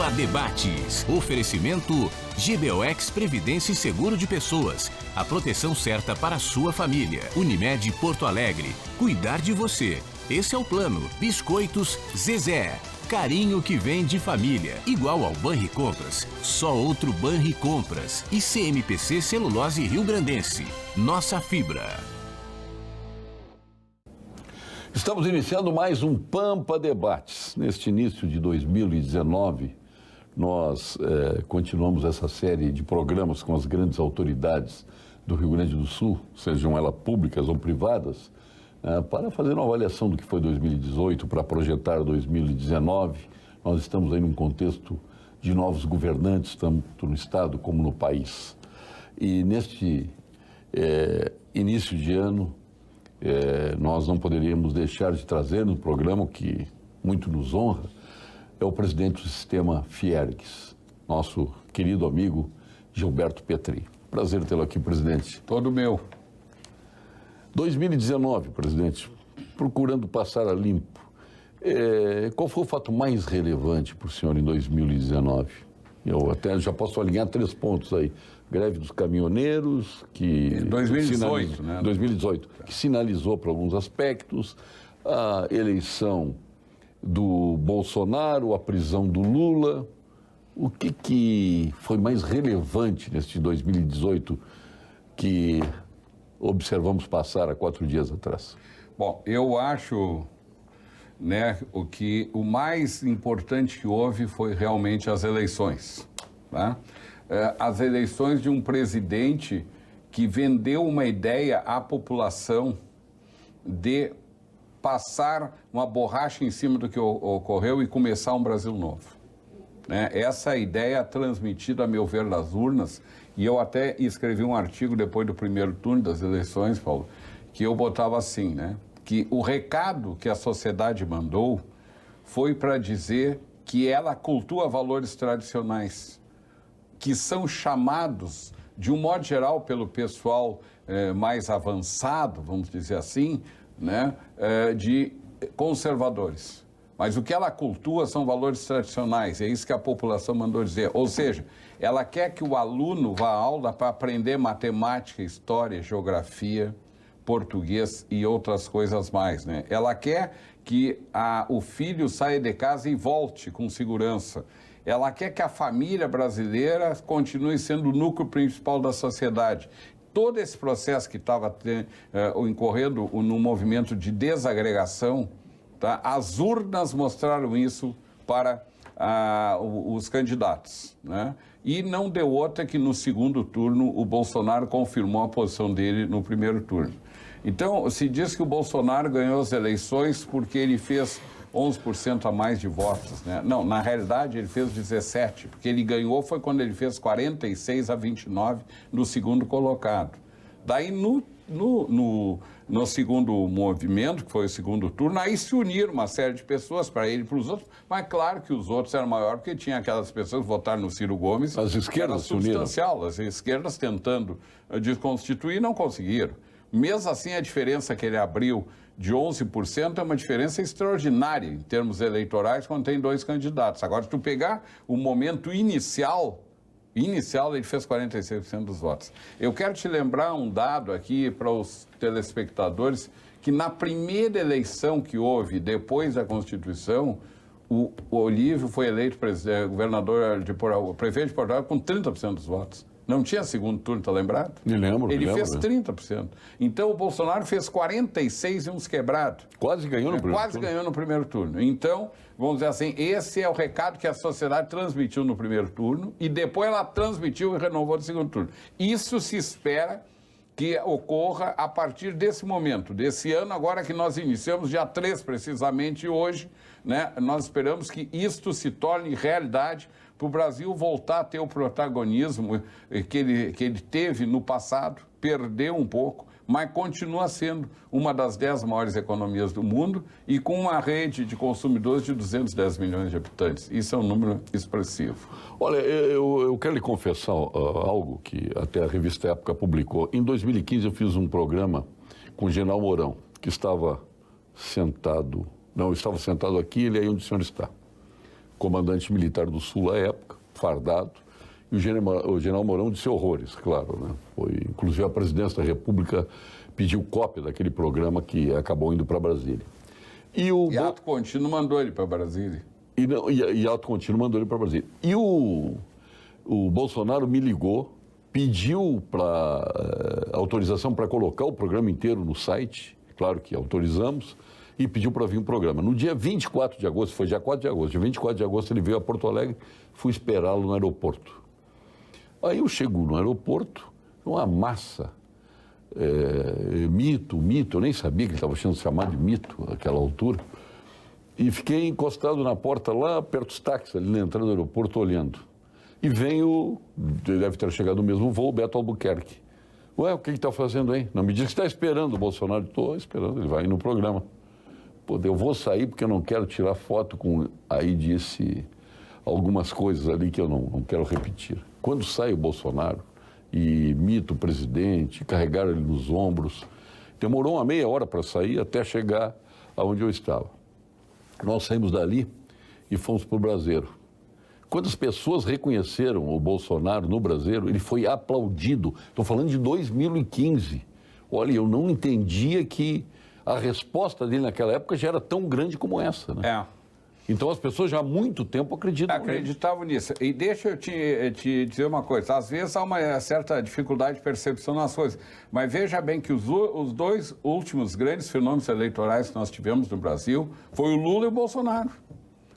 Pampa Debates. Oferecimento GBOX Previdência e Seguro de Pessoas. A proteção certa para a sua família. Unimed Porto Alegre. Cuidar de você. Esse é o plano. Biscoitos Zezé. Carinho que vem de família. Igual ao Banricompras. Só outro Banricompras. E CMPC Celulose Rio Grandense. Nossa fibra. Estamos iniciando mais um Pampa Debates. Neste início de 2019, nós continuamos essa série de programas com as grandes autoridades do Rio Grande do Sul, sejam elas públicas ou privadas, para fazer uma avaliação do que foi 2018, para projetar 2019. Nós estamos aí num contexto de novos governantes, tanto no Estado como no país. E neste início de ano, nós não poderíamos deixar de trazer no programa, que muito nos honra, é o presidente do sistema Fiergs, nosso querido amigo Gilberto Petri. Prazer tê-lo aqui, presidente. Todo meu. 2019, presidente, procurando passar a limpo, qual foi o fato mais relevante para o senhor em 2019? Eu até já posso alinhar 3 pontos aí. Greve dos caminhoneiros, que... 2018, né? 2018, que sinalizou para alguns aspectos, a eleição do Bolsonaro, a prisão do Lula. O que foi mais relevante neste 2018 que observamos passar há 4 dias atrás? Bom, eu acho, né, o mais importante que houve foi realmente as eleições, tá? As eleições de um presidente que vendeu uma ideia à população de passar uma borracha em cima do que ocorreu e começar um Brasil novo. Né? Essa ideia é transmitida, a meu ver, nas urnas, e eu até escrevi um artigo depois do primeiro turno das eleições, Paulo, que eu botava assim, né? Que o recado que a sociedade mandou foi para dizer que ela cultua valores tradicionais, que são chamados, de um modo geral, pelo pessoal mais avançado, vamos dizer assim, né, de conservadores. Mas o que ela cultua são valores tradicionais, é isso que a população mandou dizer. Ou seja, ela quer que o aluno vá à aula para aprender matemática, história, geografia, português e outras coisas mais, né? Ela quer que o filho saia de casa e volte com segurança. Ela quer que a família brasileira continue sendo o núcleo principal da sociedade. Todo esse processo que estava incorrendo no movimento de desagregação, tá? As urnas mostraram isso para os candidatos, né? E não deu outra que no segundo turno o Bolsonaro confirmou a posição dele no primeiro turno. Então, se diz que o Bolsonaro ganhou as eleições porque ele fez 11% a mais de votos, né? Não, na realidade ele fez 17%, porque ele ganhou foi quando ele fez 46-29 no segundo colocado. Daí no segundo movimento, que foi o segundo turno, aí se uniram uma série de pessoas para ele e para os outros, mas claro que os outros eram maiores, porque tinha aquelas pessoas que votaram no Ciro Gomes. As esquerdas se uniram. As esquerdas tentando desconstituir não conseguiram. Mesmo assim, a diferença que ele abriu de 11% é uma diferença extraordinária em termos eleitorais quando tem 2 candidatos. Agora, se tu pegar o momento inicial ele fez 46% dos votos. Eu quero te lembrar um dado aqui para os telespectadores, que na primeira eleição que houve depois da Constituição, o Olívio foi eleito governador prefeito de Porto Alegre com 30% dos votos. Não tinha segundo turno, tá lembrado? Me lembro. Ele fez 30%. Então, o Bolsonaro fez 46% e uns quebrados. Quase ganhou no primeiro turno. Quase ganhou no primeiro turno. Então, vamos dizer assim, esse é o recado que a sociedade transmitiu no primeiro turno e depois ela transmitiu e renovou no segundo turno. Isso se espera que ocorra a partir desse momento, desse ano, agora que nós iniciamos, dia 3 precisamente hoje, né? Nós esperamos que isto se torne realidade para o Brasil voltar a ter o protagonismo que ele teve no passado, perdeu um pouco, mas continua sendo uma das 10 maiores economias do mundo e com uma rede de consumidores de 210 milhões de habitantes. Isso é um número expressivo. Olha, eu quero lhe confessar algo que até a revista Época publicou. Em 2015 eu fiz um programa com o General Mourão, que estava sentado aqui, ele é aí onde o senhor está. comandante militar do Sul à época, fardado, e o general Mourão disse horrores, claro, né? Foi, inclusive a presidência da República pediu cópia daquele programa que acabou indo para Brasília. E ato contínuo mandou ele para Brasília. E ato contínuo mandou ele para Brasília. E o Bolsonaro me ligou, pediu autorização para colocar o programa inteiro no site, claro que autorizamos, e pediu para vir um programa. No dia 24 de agosto, foi dia 4 de agosto, dia 24 de agosto ele veio a Porto Alegre, fui esperá-lo no aeroporto. Aí eu chego no aeroporto, uma massa, mito, eu nem sabia que ele estava sendo chamado de mito naquela altura, e fiquei encostado na porta lá, perto dos táxis, ali na entrada do aeroporto, olhando. E vem deve ter chegado no mesmo voo, Beto Albuquerque. Ué, o que está fazendo aí? Não me diz que está esperando o Bolsonaro. Estou esperando, ele vai ir no programa. Pô, eu vou sair porque eu não quero tirar foto com... Aí disse algumas coisas ali que eu não quero repetir. Quando sai o Bolsonaro e mito o presidente, carregaram ele nos ombros, demorou uma meia hora para sair até chegar aonde eu estava. Nós saímos dali e fomos para o Braseiro. Quando as pessoas reconheceram o Bolsonaro no Braseiro, ele foi aplaudido. Estou falando de 2015. Olha, eu não entendia que a resposta dele naquela época já era tão grande como essa, né? Então as pessoas já há muito tempo acreditavam nisso. E deixa eu te dizer uma coisa, às vezes há uma certa dificuldade de percepção nas coisas, mas veja bem que os dois últimos grandes fenômenos eleitorais que nós tivemos no Brasil foi o Lula e o Bolsonaro,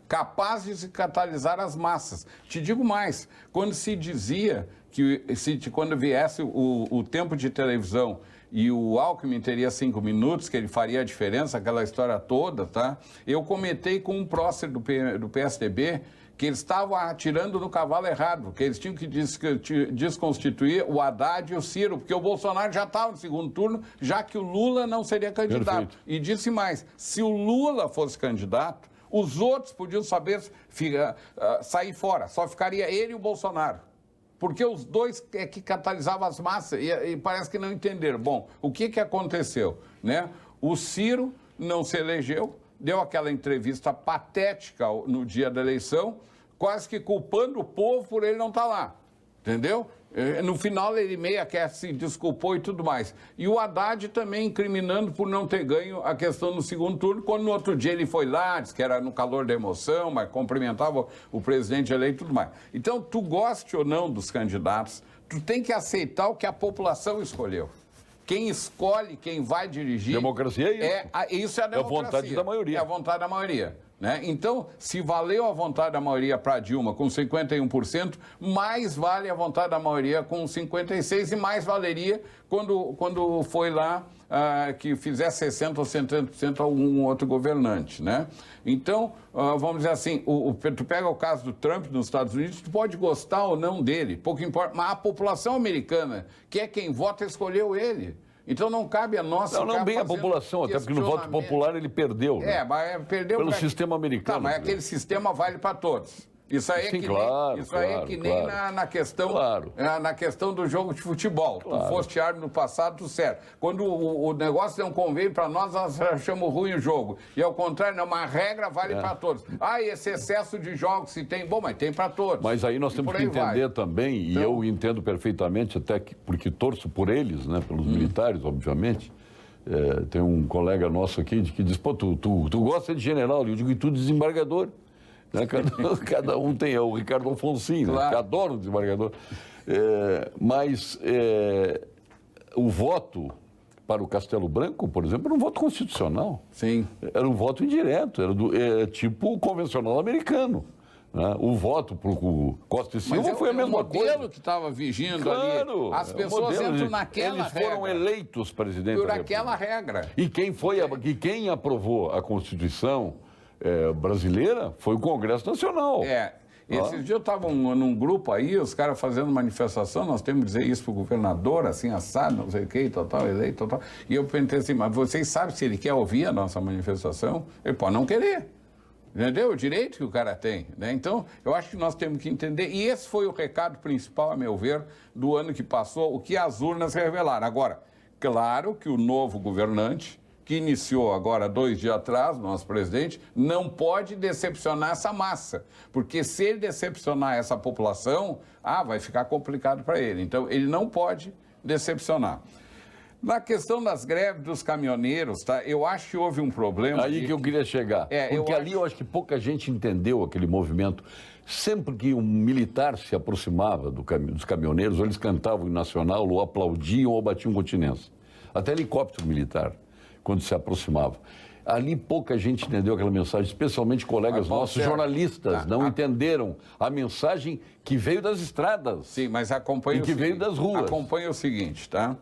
capazes de catalisar as massas. Te digo mais, quando se dizia que quando viesse o tempo de televisão e o Alckmin teria 5 minutos, que ele faria a diferença, aquela história toda, tá? Eu comentei com um prócer do PSDB que eles estavam atirando no cavalo errado, que eles tinham que desconstituir o Haddad e o Ciro, porque o Bolsonaro já estava no segundo turno, já que o Lula não seria candidato. Perfeito. E disse mais, se o Lula fosse candidato, os outros podiam sair fora, só ficaria ele e o Bolsonaro. Porque os dois é que catalisavam as massas e parece que não entenderam. Bom, o que aconteceu, né? O Ciro não se elegeu, deu aquela entrevista patética no dia da eleição, quase que culpando o povo por ele não estar lá, entendeu? No final ele meio que se desculpou e tudo mais. E o Haddad também incriminando por não ter ganho a questão no segundo turno, quando no outro dia ele foi lá, disse que era no calor da emoção, mas cumprimentava o presidente eleito e tudo mais. Então, tu goste ou não dos candidatos, tu tem que aceitar o que a população escolheu. Quem escolhe, quem vai dirigir... Democracia é isso. Isso é a democracia. É a vontade da maioria. É a vontade da maioria. Né? Então, se valeu a vontade da maioria para Dilma com 51%, mais vale a vontade da maioria com 56% e mais valeria quando foi lá que fizesse 60% ou 70% a algum outro governante. Né? Então, vamos dizer assim, tu pega o caso do Trump nos Estados Unidos, tu pode gostar ou não dele, pouco importa, mas a população americana, que é quem vota, escolheu ele. Então não cabe a nossa... Não bem a população, até porque no voto popular ele perdeu. Né? Mas perdeu... Pelo sistema americano. Tá, mas aquele sistema vale para todos. Isso aí é que nem na questão do jogo de futebol. Tu foste árbitro no passado, tu certo. Quando o negócio não convém para nós achamos ruim o jogo. E ao contrário, não, uma regra vale para todos. Esse excesso de jogos se tem... Bom, mas tem para todos. Mas aí nós temos que entender também, então, e eu entendo perfeitamente, até porque torço por eles, né, pelos militares, obviamente. Tem um colega nosso aqui que diz, pô, tu gosta de general? Eu digo, e tu desembargador? Cada um tem, o Ricardo Alfonsin, né, que adora o desembargador. Mas o voto para o Castelo Branco, por exemplo, era um voto constitucional. Sim. Era um voto indireto, era tipo o convencional americano. Né? O voto para o Costa e Silva foi a mesma coisa. O modelo que estava vigindo ali. As pessoas entram naquela regra. Eles foram eleitos presidente por aquela regra. E quem aprovou a Constituição brasileira foi o Congresso Nacional. Esses dias eu estava num grupo aí, os caras fazendo manifestação, nós temos que dizer isso para o governador, assim, assado, não sei o que, tal, eleito, tal. E eu pensei assim, mas vocês sabem se ele quer ouvir a nossa manifestação? Ele pode não querer. Entendeu? O direito que o cara tem. Né? Então, eu acho que nós temos que entender, e esse foi o recado principal, a meu ver, do ano que passou, o que as urnas revelaram. Agora, claro que o novo governante que iniciou agora 2 dias atrás, nosso presidente, não pode decepcionar essa massa, porque se ele decepcionar essa população, vai ficar complicado para ele. Então, ele não pode decepcionar. Na questão das greves dos caminhoneiros, tá? Eu acho que houve um problema. Aí que eu queria chegar. Porque ali eu acho que pouca gente entendeu aquele movimento. Sempre que um militar se aproximava dos caminhoneiros, ou eles cantavam o nacional, ou aplaudiam, ou batiam continência. Até helicóptero militar, quando se aproximava. Ali pouca gente entendeu aquela mensagem, especialmente colegas nossos, jornalistas, não entenderam a mensagem que veio das estradas. Sim, mas acompanha e que veio das ruas. Acompanha o seguinte, tá?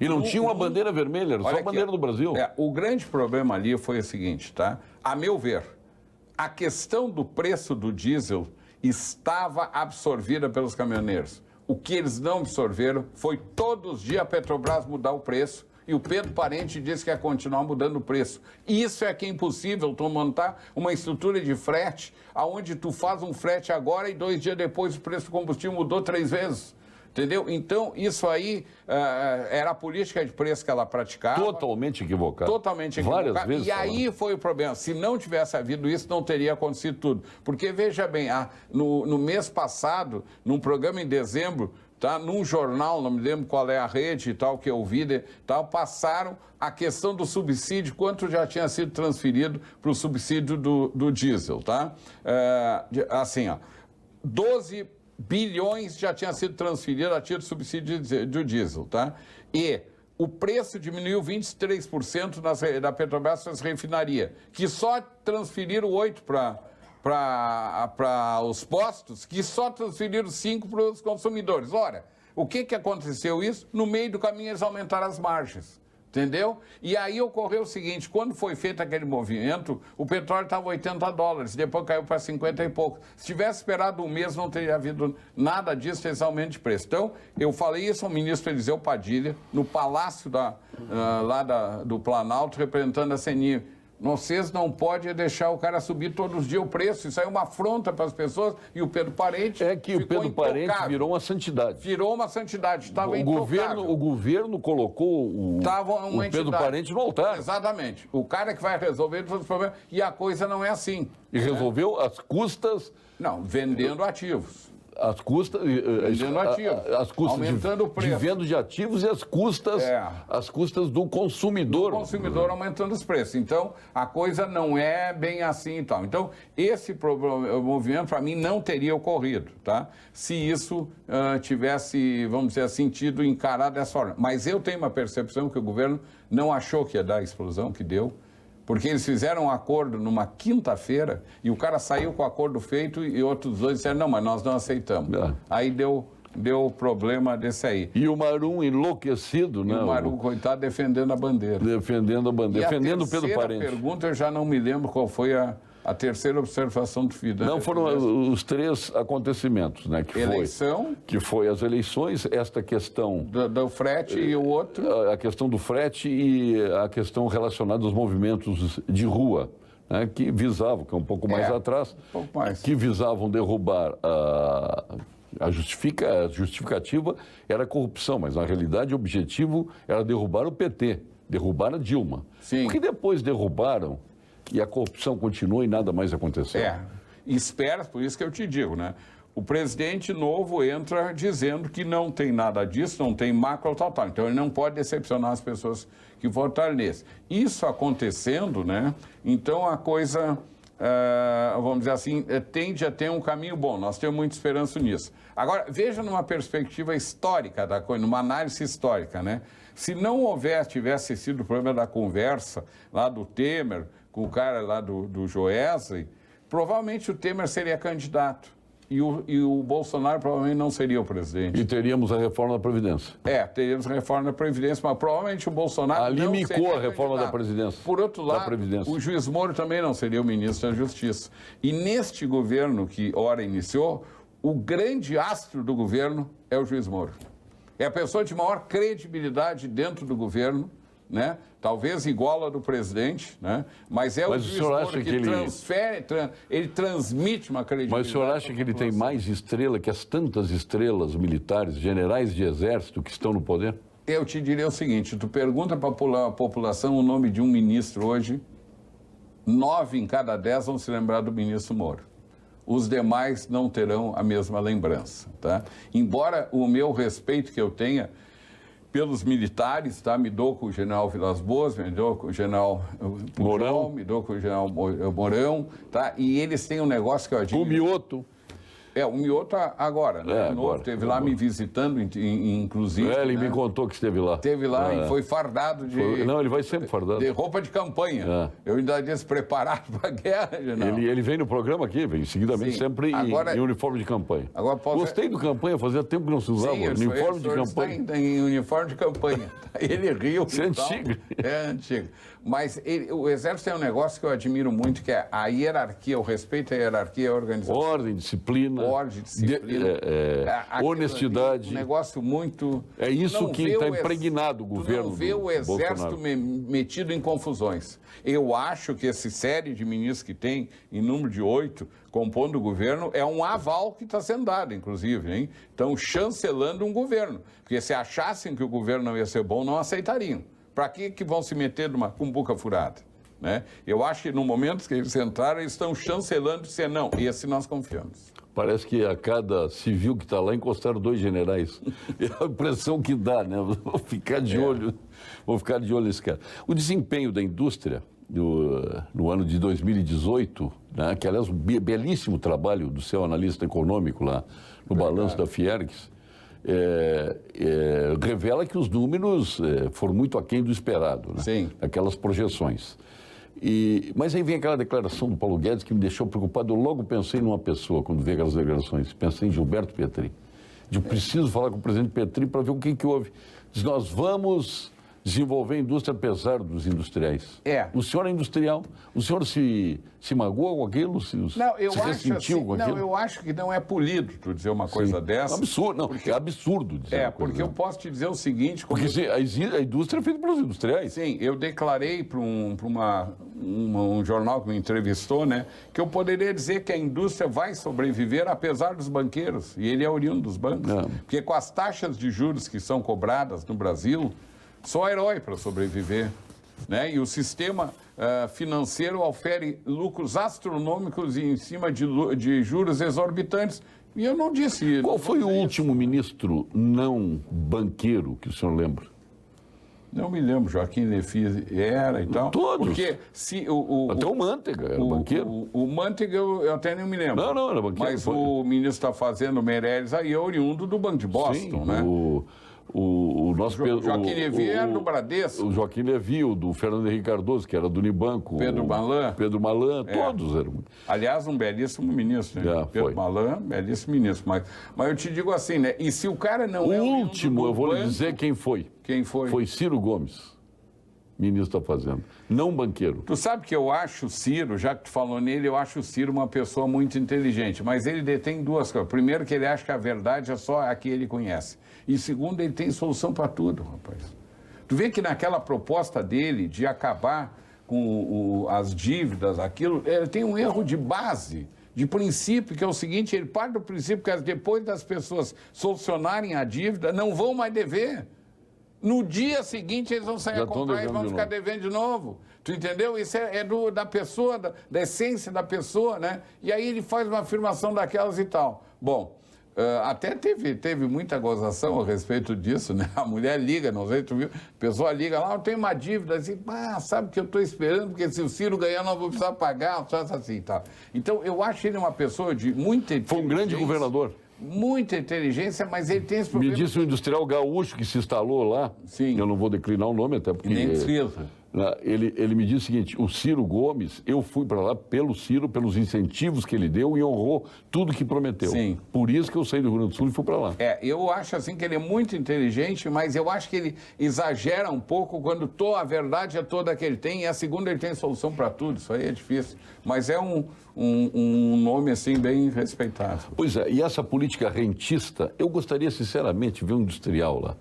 E não tinha uma bandeira vermelha, era só a bandeira do Brasil. O grande problema ali foi o seguinte, tá? A meu ver, a questão do preço do diesel estava absorvida pelos caminhoneiros. O que eles não absorveram foi todos os dias a Petrobras mudar o preço e o Pedro Parente disse que ia continuar mudando o preço. Isso é que é impossível, tu montar uma estrutura de frete onde tu faz um frete agora e 2 dias depois o preço do combustível mudou 3 vezes. Entendeu? Então, isso aí era a política de preço que ela praticava. Totalmente equivocada. Totalmente equivocada. Várias vezes. E aí foi o problema. Se não tivesse havido isso, não teria acontecido tudo. Porque, veja bem, no mês passado, num programa em dezembro, tá, num jornal, não me lembro qual é a rede e tal, que eu vi, tal, passaram a questão do subsídio, quanto já tinha sido transferido para o subsídio do diesel, tá? Assim, 12 bilhões já tinha sido transferido a título de subsídio do diesel, tá? E o preço diminuiu 23% da Petrobras nas refinarias, que só transferiram 8 para os postos, que só transferiram 5 para os consumidores. Ora, o que aconteceu isso? No meio do caminho eles aumentaram as margens. Entendeu? E aí ocorreu o seguinte, quando foi feito aquele movimento, o petróleo estava $80, depois caiu para 50 e pouco. Se tivesse esperado um mês, não teria havido nada disso, esse aumento de preço. Então, eu falei isso ao ministro Eliseu Padilha, no palácio do Planalto, representando a CNI. Vocês não podem deixar o cara subir todos os dias o preço. Isso aí é uma afronta para as pessoas. E o Pedro Parente o Pedro Parente virou uma santidade. Virou uma santidade. Estava o governo colocou o Pedro Parente no altar. Exatamente. O cara que vai resolver todos os problemas. E a coisa não é assim. E resolveu às custas... Não, vendendo ativos. As custas, aumentando o preço. De venda de ativos e as custas do consumidor. Do consumidor aumentando os preços. Então, a coisa não é bem assim e tal. Então, esse movimento, para mim, não teria ocorrido, tá? Se isso tivesse, vamos dizer assim, sido encarado dessa forma. Mas eu tenho uma percepção que o governo não achou que ia dar a explosão que deu, porque eles fizeram um acordo numa quinta-feira e o cara saiu com o acordo feito e outros dois disseram, não, mas nós não aceitamos. Aí deu problema desse aí. E o Marum enlouquecido, né? E o Marum, coitado, defendendo a bandeira. Defendendo o Pedro Parente. A pergunta, eu já não me lembro qual foi a terceira observação do FIDA. Não, foram os 3 acontecimentos, né? Que foi as eleições, esta questão... Do frete e o outro? A questão do frete e a questão relacionada aos movimentos de rua, né? Que visavam, que é um pouco mais atrás, que visavam derrubar a justificativa era a corrupção, mas na realidade o objetivo era derrubar o PT, derrubar a Dilma. Sim. Porque depois derrubaram e a corrupção continua e nada mais aconteceu. Espera, por isso que eu te digo, né? O presidente novo entra dizendo que não tem nada disso, não tem macro tal. Então ele não pode decepcionar as pessoas que votaram nesse. Isso acontecendo, né? Então a coisa, vamos dizer assim, tende a ter um caminho bom. Nós temos muita esperança nisso. Agora, veja numa perspectiva histórica da coisa, numa análise histórica, né? Se não tivesse sido o problema da conversa lá do Temer com o cara lá do Joesley, provavelmente o Temer seria candidato e o Bolsonaro provavelmente não seria o presidente. E teríamos a reforma da Previdência. Teríamos a reforma da Previdência, mas provavelmente o Bolsonaro ali não micou seria a reforma candidato. da Previdência. Por outro lado, o juiz Moro também não seria o ministro da Justiça. E neste governo que ora iniciou, o grande astro do governo é o juiz Moro. É a pessoa de maior credibilidade dentro do governo, né? Talvez igual a do presidente, né? Mas o juiz Moro que transfere, ele transmite uma credibilidade. Mas o senhor acha que ele tem mais estrela que as tantas estrelas militares, generais de exército que estão no poder? Eu te diria o seguinte, tu pergunta para a população o nome de um ministro hoje, 9 em cada 10 vão se lembrar do ministro Moro. Os demais não terão a mesma lembrança, tá? Embora o meu respeito que eu tenha pelos militares, tá? Me dou com o general Vilas Boas, me dou com o general Mourão, me dou com o general Mourão, tá? E eles têm um negócio que eu admiro. O Mioto. O Mioto agora, né? Agora, teve lá me visitando, inclusive. Ele né? me contou que esteve lá. Esteve lá e foi fardado de... Não, ele vai sempre fardado. De roupa de campanha. Eu ainda disse preparado para a guerra, general. Ele vem no programa aqui, vem seguidamente, sempre em uniforme de campanha. Gostei do campanha, fazia tempo que não se usava. Uniforme de campanha. Está em uniforme de campanha. Ele riu. Isso é antigo. É antigo. Mas o Exército tem um negócio que eu admiro muito, que é a hierarquia, o respeito à hierarquia e à organização. Ordem, disciplina. Honestidade. Um negócio muito... É isso que está impregnado o governo. Tu não vê o Exército metido em confusões. Eu acho que essa série de ministros que tem, em número de 8, compondo o governo, é um aval que está sendo dado, inclusive, hein? Estão chancelando um governo. Porque se achassem que o governo não ia ser bom, não aceitariam. Para que vão se meter numa cumbuca furada? Né? Eu acho que no momento que eles entraram, eles estão chancelando dizer não, esse nós confiamos. Parece que a cada civil que está lá encostaram 2 generais. É a impressão que dá, né? Vou ficar de olho nesse cara. O desempenho da indústria no ano de 2018, né? Que aliás um belíssimo trabalho do seu analista econômico lá no balanço da Fiergs, revela que os números foram muito aquém do esperado, né? Sim. Aquelas projeções. Mas aí vem aquela declaração do Paulo Guedes que me deixou preocupado. Eu logo pensei numa pessoa quando vi aquelas declarações. Pensei em Gilberto Petri. Eu preciso falar com o presidente Petri para ver o que houve. Diz, nós vamos desenvolver a indústria apesar dos industriais. O senhor é industrial? O senhor se magoou com aquilo? Se ressentiu com aquilo? Não, eu acho que não é polido tu dizer uma coisa dessa. É absurdo, é absurdo dizer uma coisa porque eu posso te dizer o seguinte... Porque a indústria é feita pelos industriais. Sim, eu declarei para um jornal que me entrevistou, né, que eu poderia dizer que a indústria vai sobreviver apesar dos banqueiros, e ele é oriundo dos bancos. Porque com as taxas de juros que são cobradas no Brasil, só herói para sobreviver, né? E o sistema financeiro ofere lucros astronômicos em cima de juros exorbitantes. E eu não disse... Qual foi o último ministro não banqueiro que o senhor lembra? Não me lembro, Joaquim Lefy era e tal. Todos. Porque até o Manteiga era banqueiro. O Manteiga eu até nem me lembro. Não, era banqueiro. Mas o ministro está fazendo, Meirelles, aí é oriundo do Banco de Boston, né? O nosso Joaquim Levy era do Bradesco. O Joaquim Levy, o do Fernando Henrique Cardoso, que era do Unibanco. Pedro Malan, todos eram. Aliás, um belíssimo ministro, né? Pedro Malan, belíssimo ministro. Mas eu te digo assim, né? E se o cara não o último, eu vou lhe dizer quem foi. Quem foi? Foi Ciro Gomes, ministro da Fazenda. Não banqueiro. Tu sabe que eu acho o Ciro, já que tu falou nele, eu acho o Ciro uma pessoa muito inteligente. Mas ele detém 2 coisas. Primeiro, que ele acha que a verdade é só a que ele conhece. E segundo, ele tem solução para tudo, rapaz. Tu vê que naquela proposta dele de acabar com as dívidas, aquilo, ele tem um erro de base, de princípio, que é o seguinte, ele parte do princípio que depois das pessoas solucionarem a dívida, não vão mais dever. No dia seguinte, eles vão sair a comprar e vão ficar devendo de novo. Tu entendeu? Isso da pessoa, da essência da pessoa, né? E aí ele faz uma afirmação daquelas e tal. Bom, até teve muita gozação a respeito disso, né? A mulher liga, não sei, tu viu? A pessoa liga lá, eu tenho uma dívida, assim, sabe que eu estou esperando, porque se o Ciro ganhar, não vou precisar pagar, só assim e tal. Então, eu acho ele uma pessoa de muita inteligência. Foi um grande governador. Muita inteligência, mas ele tem esse problema. Me disse o industrial gaúcho que se instalou lá, Sim. Eu não vou declinar o nome, até porque... Nem precisa. Ele me disse o seguinte, o Ciro Gomes, eu fui para lá pelo Ciro, pelos incentivos que ele deu e honrou tudo que prometeu. Sim. Por isso que eu saí do Rio Grande do Sul e fui para lá. Eu acho assim que ele é muito inteligente, mas eu acho que ele exagera um pouco quando a verdade é toda que ele tem, e a segunda ele tem solução para tudo, isso aí é difícil. Mas é um nome assim bem respeitado. Pois é, e essa política rentista, eu gostaria sinceramente de ver um industrial lá.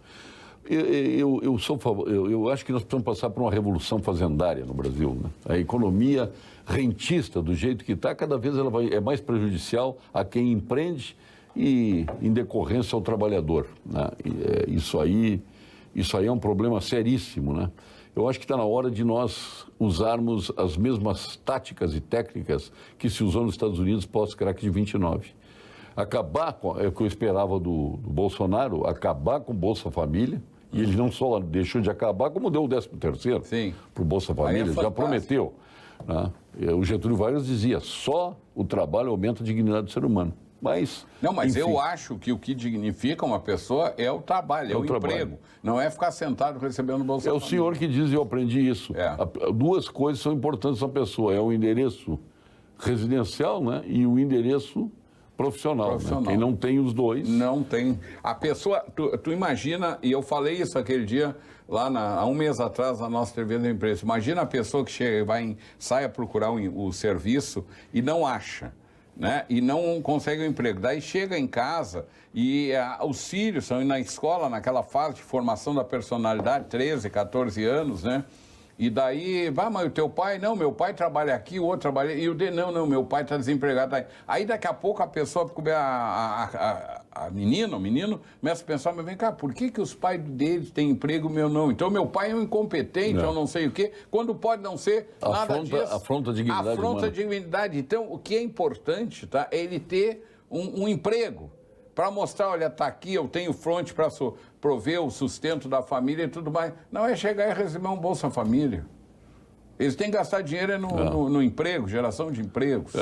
Eu acho que nós precisamos passar por uma revolução fazendária no Brasil, né? A economia rentista, do jeito que está, cada vez ela é mais prejudicial a quem empreende e, em decorrência, ao trabalhador, né? Isso Isso aí é um problema seríssimo, né? Eu acho que está na hora de nós usarmos as mesmas táticas e técnicas que se usou nos Estados Unidos pós-crack de 29. Acabar com, é o que eu esperava do Bolsonaro, acabar com o Bolsa Família, e ele não só deixou de acabar, como deu o 13º para o Bolsa Família, já prometeu. Né? O Getúlio Vargas dizia, só o trabalho aumenta a dignidade do ser humano. Mas, não, mas enfim, eu acho que o que dignifica uma pessoa é o trabalho, é o emprego. Não é ficar sentado recebendo Bolsa Família. É o senhor que diz, e eu aprendi isso. Duas coisas são importantes na pessoa, é o endereço residencial, né, e o endereço profissional. Né? Quem não tem os dois... Não tem. A pessoa, tu imagina, e eu falei isso aquele dia, lá há um mês atrás, na nossa TV da imprensa, imagina a pessoa que chega, sai a procurar o serviço e não acha. Né? E não consegue um emprego. Daí chega em casa e os filhos estão na escola, naquela fase de formação da personalidade, 13, 14 anos, né? E daí, mas o teu pai, não, meu pai trabalha aqui, o outro trabalha, e não, meu pai está desempregado. Aí daqui a pouco a pessoa, a menina, o menino, começa a pensar, mas vem cá, por que os pais deles têm emprego e o meu não? Então meu pai é um incompetente, eu não sei o quê, quando pode não ser nada disso. Afronta a dignidade humana. Afronta a dignidade. Então, o que é importante, tá, é ele ter um emprego. Para mostrar, olha, está aqui, eu tenho fronte para prover o sustento da família e tudo mais. Não é chegar e receber um Bolsa Família. Eles têm que gastar dinheiro no emprego, geração de empregos.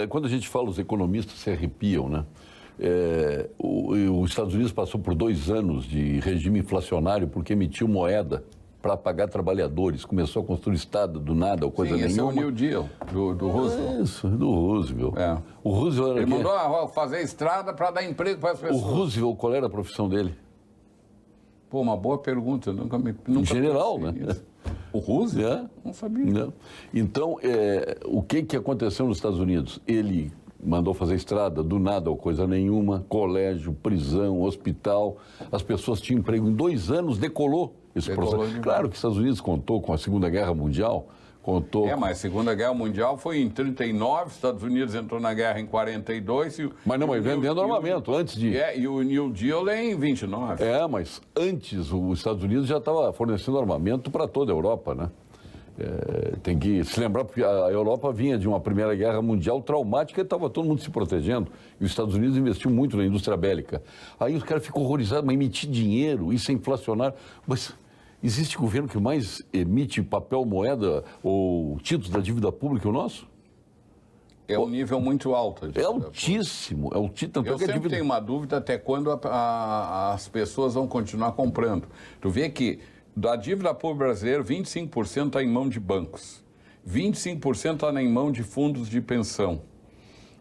Quando a gente fala, os economistas se arrepiam, né? Os Estados Unidos passou por 2 anos de regime inflacionário porque emitiu moeda para pagar trabalhadores, começou a construir Estado do nada, ou coisa nenhuma. Esse é o New Deal, do Roosevelt. Isso, do Roosevelt. O Roosevelt era Ele mandou fazer estrada para dar emprego para as pessoas. O Roosevelt, qual era a profissão dele? Pô, uma boa pergunta, nunca general, né? Isso. O Roosevelt? Não sabia. Não. Então, o que aconteceu nos Estados Unidos? Ele mandou fazer estrada, do nada ou coisa nenhuma, colégio, prisão, hospital, as pessoas tinham emprego. Em 2 anos decolou esse processo. Claro que os Estados Unidos contou com a Segunda Guerra Mundial, mas a Segunda Guerra Mundial foi em 39, os Estados Unidos entrou na guerra em 42. Mas vendendo armamento, antes de... E o New Deal é em 29. Mas antes os Estados Unidos já estava fornecendo armamento para toda a Europa, né? Tem que se lembrar, porque a Europa vinha de uma Primeira Guerra Mundial traumática e estava todo mundo se protegendo. E os Estados Unidos investiu muito na indústria bélica. Aí os caras ficam horrorizados, mas emitir dinheiro, isso é inflacionário. Mas existe governo que mais emite papel, moeda ou títulos da dívida pública que o nosso? É um nível muito alto. É altíssimo. Eu sempre tenho uma dúvida até quando as pessoas vão continuar comprando. Tu vê que da dívida pública brasileira, 25% está em mão de bancos, 25% está em mão de fundos de pensão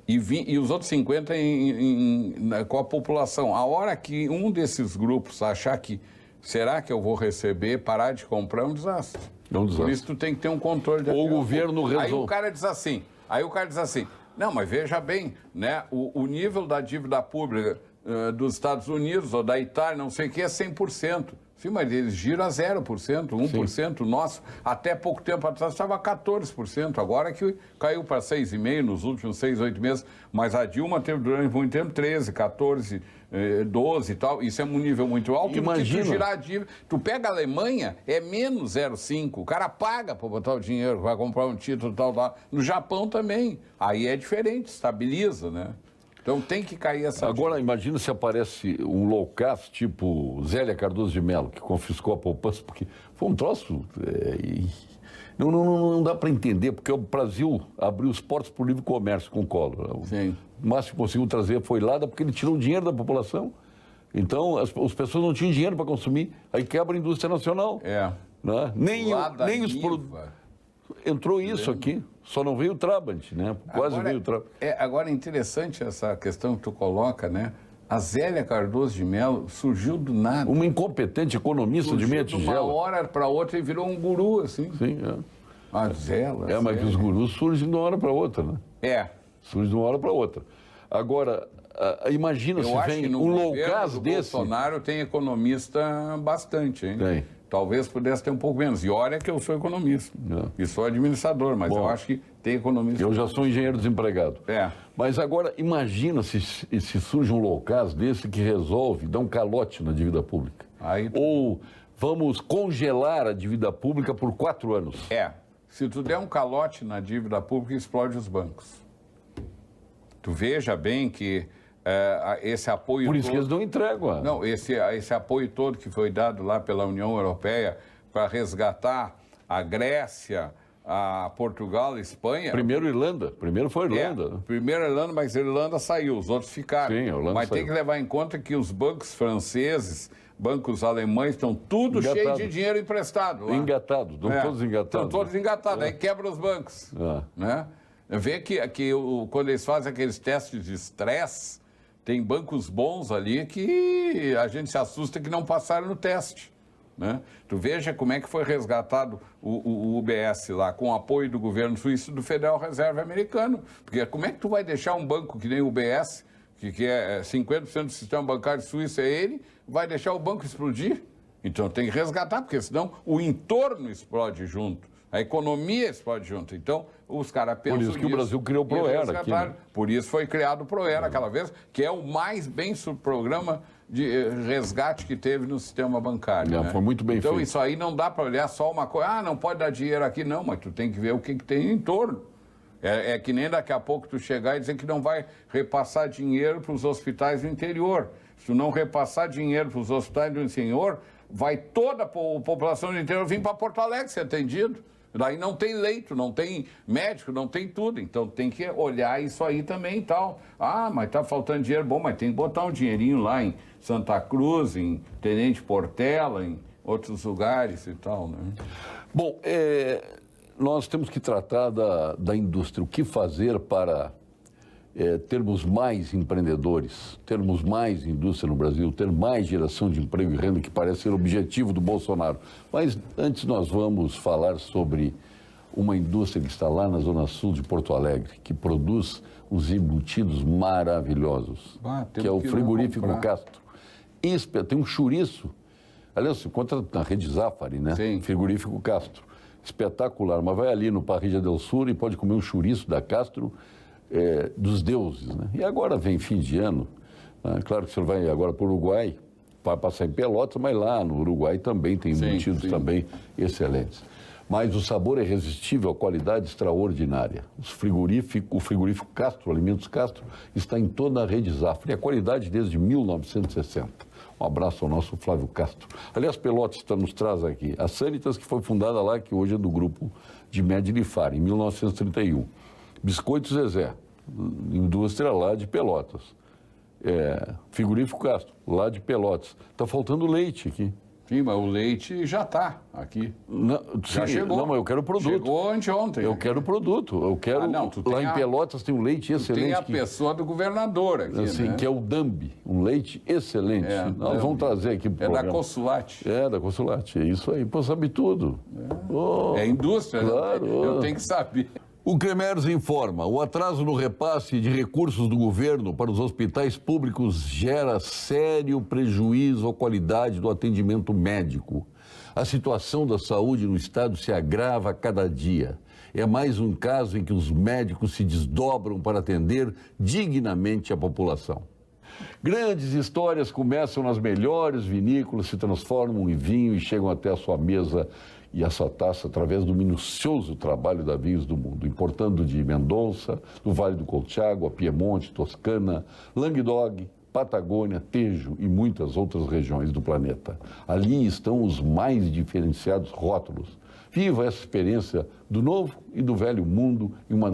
e os outros 50% com a população. A hora que um desses grupos achar que será que eu vou receber, parar de comprar, é um desastre. Por isso tu tem que ter um controle. Ou o governo resolve. Aí o cara diz assim, não, mas veja bem, né, o nível da dívida pública dos Estados Unidos ou da Itália, não sei o que, é 100%. Sim, mas eles giram a 0%, 1%. Nosso, até pouco tempo atrás, estava 14%. Agora que caiu para 6,5% nos últimos 6, 8 meses. Mas a Dilma teve durante muito tempo 13%, 14%, 12% e tal. Isso é um nível muito alto. Imagina. Tu girar a dívida. Tu pega a Alemanha, é menos 0,5%. O cara paga para botar o dinheiro, vai comprar um título tal, tal. No Japão também. Aí é diferente, estabiliza, né? Então tem que cair essa... Agora, imagina se aparece um loucaço tipo Zélia Cardoso de Mello, que confiscou a poupança, porque foi um troço... Não dá para entender, porque o Brasil abriu os portos para o livre comércio com o Collor. Sim. O máximo que conseguiu trazer foi lá, porque ele tirou o dinheiro da população. Então, as pessoas não tinham dinheiro para consumir. Aí quebra a indústria nacional. Né? Nem os produtos... Entrou isso aqui, só não veio o Trabant, né? Quase veio o Trabant. Agora é interessante essa questão que tu coloca, né? A Zélia Cardoso de Mello surgiu do nada. Uma incompetente economista de meia tigela. De uma hora para outra e virou um guru, assim. Sim, A Zélia. Mas que os gurus surgem de uma hora para outra, né? Surgem de uma hora para outra. Agora, imagina se vem um loucaz desse... Bolsonaro tem economista bastante, hein? Tem. Talvez pudesse ter um pouco menos. E olha que eu sou economista. E sou administrador, mas eu acho que tem economista. Eu já sou engenheiro desempregado. Mas agora, imagina se surge um loucaz desse que resolve dar um calote na dívida pública. Ou vamos congelar a dívida pública por 4 anos? Se tu der um calote na dívida pública, explode os bancos. Tu veja bem que esse apoio Por isso todo, que eles não entregam. Não, esse apoio todo que foi dado lá pela União Europeia para resgatar a Grécia, a Portugal, a Espanha... Primeiro Irlanda. Primeiro foi Irlanda. Primeiro Irlanda, mas a Irlanda saiu, os outros ficaram. Sim, a Irlanda mas saiu. tem que levar em conta que os bancos franceses, bancos alemães, estão tudo cheio de dinheiro emprestado lá. Engatados, estão todos engatados. Estão todos engatados, aí quebra os bancos. Né? Vê que quando eles fazem aqueles testes de estresse, tem bancos bons ali que a gente se assusta que não passaram no teste. Né? Tu veja como é que foi resgatado o UBS lá, com o apoio do governo suíço e do Federal Reserve americano. Porque como é que tu vai deixar um banco que nem o UBS, que é 50% do sistema bancário suíço é ele, vai deixar o banco explodir? Então tem que resgatar, porque senão o entorno explode junto. A economia explode junto. Então, os caras pensam nisso. Por isso que o Brasil criou o Proera aqui. Né? Por isso foi criado o Proera aquela vez, que é o mais bem programa de resgate que teve no sistema bancário. Né? Foi muito bem feito. Então, isso aí não dá para olhar só uma coisa. Não pode dar dinheiro aqui, não, mas tu tem que ver o que tem em torno. É que nem daqui a pouco tu chegar e dizer que não vai repassar dinheiro para os hospitais do interior. Se tu não repassar dinheiro para os hospitais do interior, vai toda a população do interior vir para Porto Alegre ser atendido. Daí não tem leito, não tem médico, não tem tudo. Então tem que olhar isso aí também e tal. Mas está faltando dinheiro. Bom, mas tem que botar um dinheirinho lá em Santa Cruz, em Tenente Portela, em outros lugares e tal, né? Bom, nós temos que tratar da indústria. O que fazer para termos mais empreendedores, termos mais indústria no Brasil, ter mais geração de emprego e renda, que parece ser o objetivo do Bolsonaro. Mas antes nós vamos falar sobre uma indústria que está lá na Zona Sul de Porto Alegre, que produz uns embutidos maravilhosos, que é o Frigorífico Castro. Tem um chouriço, aliás, se encontra na rede Zafari, né? Sim. Frigorífico Castro. Espetacular, mas vai ali no Parrilla del Sur e pode comer um chouriço da Castro, dos deuses, né? E agora vem fim de ano, né? Claro que o senhor vai agora para o Uruguai, vai passar em Pelotas, mas lá no Uruguai também tem embutidos também excelentes. Mas o sabor é irresistível, a qualidade extraordinária. O frigorífico Castro, Alimentos Castro, está em toda a rede Zafra, e a qualidade desde 1960. Um abraço ao nosso Flávio Castro. Aliás, Pelotas nos traz aqui a Sanitas, que foi fundada lá, que hoje é do grupo de Medilifar, em 1931. Biscoito Zezé, indústria lá de Pelotas. Frigorífico Castro, lá de Pelotas. Está faltando leite aqui. Sim, mas o leite já está aqui. Já chegou. Não, mas eu quero o produto. Chegou anteontem. Eu quero o produto. Eu quero. Lá em Pelotas tem um leite excelente. Tem a pessoa do governador aqui, assim, né? Que é o Dambi, um leite excelente. Nós vamos trazer aqui para o programa. Da Consulate. Da Consulate, é isso aí. Pô, sabe tudo. É indústria, claro. Né? Eu tenho que saber. O Cremers informa, o atraso no repasse de recursos do governo para os hospitais públicos gera sério prejuízo à qualidade do atendimento médico. A situação da saúde no estado se agrava a cada dia. É mais um caso em que os médicos se desdobram para atender dignamente a população. Grandes histórias começam nas melhores vinícolas, se transformam em vinho e chegam até a sua mesa e a sua taça através do minucioso trabalho da Vinhos do Mundo, importando de Mendonça, do Vale do Colchagua, Piemonte, Toscana, Languedoc, Patagônia, Tejo e muitas outras regiões do planeta. Ali estão os mais diferenciados rótulos. Viva essa experiência do novo e do velho mundo em uma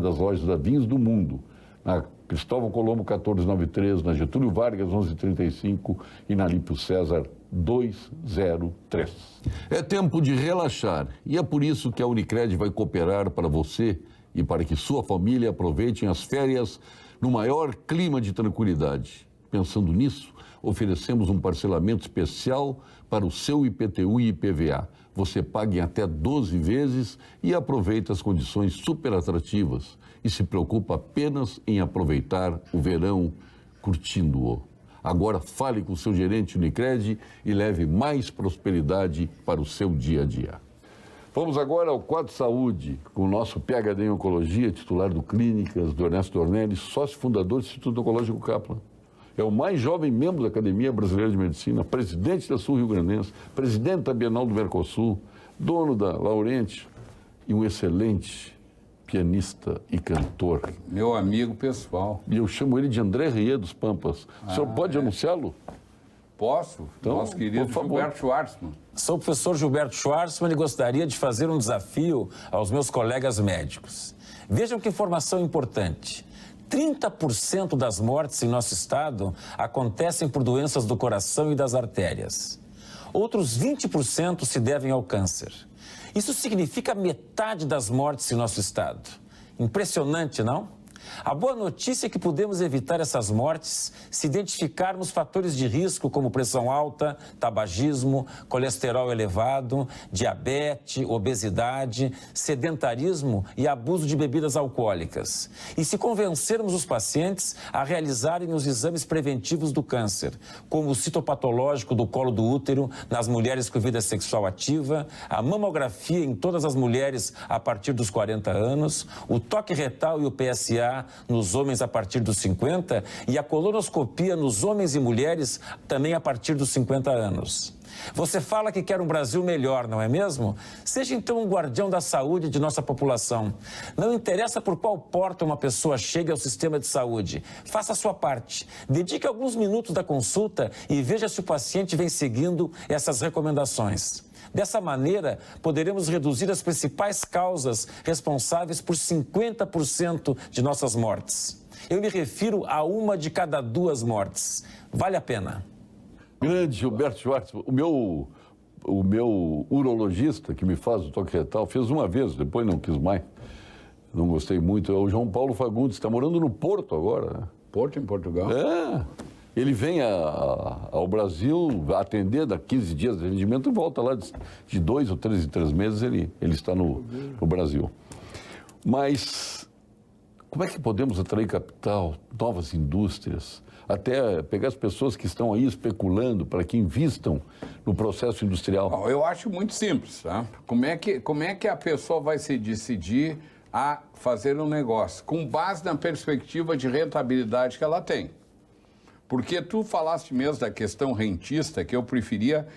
das lojas da Vinhos do Mundo, na Cristóvão Colombo 1493, na Getúlio Vargas 1135 e na Lípio César 203. É tempo de relaxar e é por isso que a Unicred vai cooperar para você e para que sua família aproveitem as férias no maior clima de tranquilidade. Pensando nisso, oferecemos um parcelamento especial para o seu IPTU e IPVA. Você paga em até 12 vezes e aproveita as condições super atrativas e se preocupa apenas em aproveitar o verão curtindo-o. Agora fale com o seu gerente Unicred e leve mais prosperidade para o seu dia a dia. Vamos agora ao quadro Saúde, com o nosso PhD em Oncologia, titular do Clínicas, do Ernesto Dornelles, sócio fundador do Instituto Oncológico Kaplan. É o mais jovem membro da Academia Brasileira de Medicina, presidente da Sul Rio Grandense, presidente da Bienal do Mercosul, dono da Laurenti e um excelente pianista e cantor. Meu amigo pessoal. E eu chamo ele de André Rieu dos Pampas. O senhor pode anunciá-lo? Posso? Então, Nosso querido por favor. Gilberto Schwartzman. Sou o professor Gilberto Schwartzman e gostaria de fazer um desafio aos meus colegas médicos. Vejam que informação importante. 30% das mortes em nosso estado acontecem por doenças do coração e das artérias. Outros 20% se devem ao câncer. Isso significa metade das mortes em nosso estado. Impressionante, não? A boa notícia é que podemos evitar essas mortes se identificarmos fatores de risco como pressão alta, tabagismo, colesterol elevado, diabetes, obesidade, sedentarismo e abuso de bebidas alcoólicas. E se convencermos os pacientes a realizarem os exames preventivos do câncer, como o citopatológico do colo do útero nas mulheres com vida sexual ativa, a mamografia em todas as mulheres a partir dos 40 anos, o toque retal e o PSA nos homens a partir dos 50 e a colonoscopia nos homens e mulheres também a partir dos 50 anos. Você fala que quer um Brasil melhor, não é mesmo? Seja então um guardião da saúde de nossa população. Não interessa por qual porta uma pessoa chega ao sistema de saúde. Faça a sua parte. Dedique alguns minutos da consulta e veja se o paciente vem seguindo essas recomendações. Dessa maneira, poderemos reduzir as principais causas responsáveis por 50% de nossas mortes. Eu me refiro a uma de cada 2 mortes. Vale a pena. Grande Gilberto Schwartzman. O meu urologista que me faz o toque retal fez uma vez, depois não quis mais. Não gostei muito. É o João Paulo Fagundes, está morando no Porto agora, né? Porto, em Portugal? É. Ele vem ao Brasil atender, dá 15 dias de atendimento e volta lá de 2 ou 3 em 3 meses ele está no Brasil. Mas como é que podemos atrair capital, novas indústrias, até pegar as pessoas que estão aí especulando para que invistam no processo industrial? Bom, eu acho muito simples, tá? Como é que a pessoa vai se decidir a fazer um negócio? Com base na perspectiva de rentabilidade que ela tem. Porque tu falaste mesmo da questão rentista, que eu preferia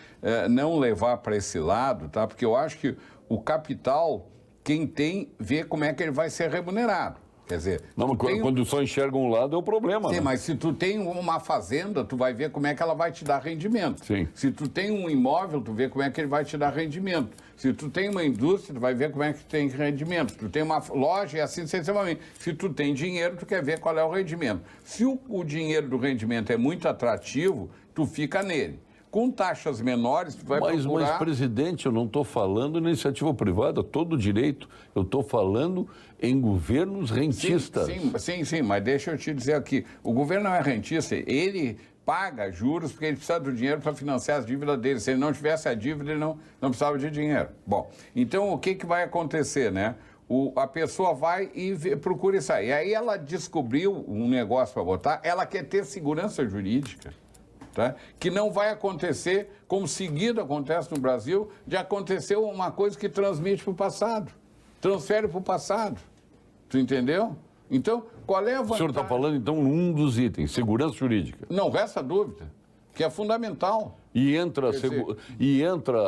não levar para esse lado, tá? Porque eu acho que o capital, quem tem, vê como é que ele vai ser remunerado. Quer dizer... Não, mas quando só enxerga um lado é o problema, Sim, né? mas se tu tem uma fazenda, tu vai ver como é que ela vai te dar rendimento. Sim. Se tu tem um imóvel, tu vê como é que ele vai te dar rendimento. Se tu tem uma indústria, tu vai ver como é que tem rendimento. Se tu tem uma loja, é assim sucessivamente. Se tu tem dinheiro, tu quer ver qual é o rendimento. Se o dinheiro do rendimento é muito atrativo, tu fica nele. Com taxas menores, tu vai procurar... Mas, presidente, eu não estou falando em iniciativa privada, todo direito. Eu estou falando em governos rentistas. Sim, mas deixa eu te dizer aqui. O governo não é rentista, ele paga juros porque ele precisa do dinheiro para financiar as dívidas dele. Se ele não tivesse a dívida, ele não precisava de dinheiro. Bom, então o que vai acontecer, né? A pessoa vai e procura isso aí. Aí ela descobriu um negócio para botar, ela quer ter segurança jurídica. Tá? Que não vai acontecer, como seguido acontece no Brasil, de acontecer uma coisa que transmite para o passado, transfere para o passado. Tu entendeu? Então, qual é a vantagem? O senhor está falando, então, um dos itens, segurança jurídica. Não resta dúvida, que é fundamental. E entra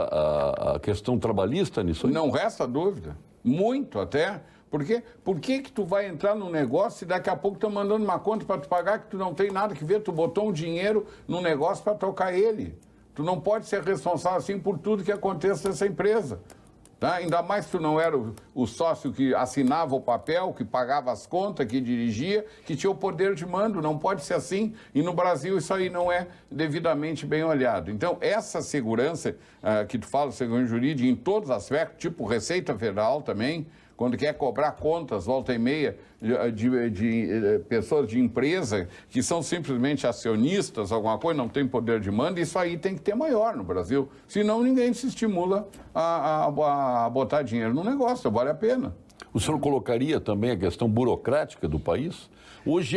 a questão trabalhista nisso aí? Não resta dúvida, muito até. Porque por que tu vai entrar num negócio e daqui a pouco estão mandando uma conta para tu pagar que tu não tem nada que ver, tu botou um dinheiro num negócio para tocar ele. Tu não pode ser responsável assim por tudo que aconteça nessa empresa. Tá? Ainda mais que tu não era o sócio que assinava o papel, que pagava as contas, que dirigia, que tinha o poder de mando. Não pode ser assim. E no Brasil isso aí não é devidamente bem olhado. Então, essa segurança que tu fala, segurança jurídica, em todos os aspectos, tipo Receita Federal também, quando quer cobrar contas, volta e meia, de pessoas de empresa que são simplesmente acionistas, alguma coisa, não tem poder de mando, isso aí tem que ter maior no Brasil. Senão ninguém se estimula a botar dinheiro no negócio, vale a pena. O senhor colocaria também a questão burocrática do país? Hoje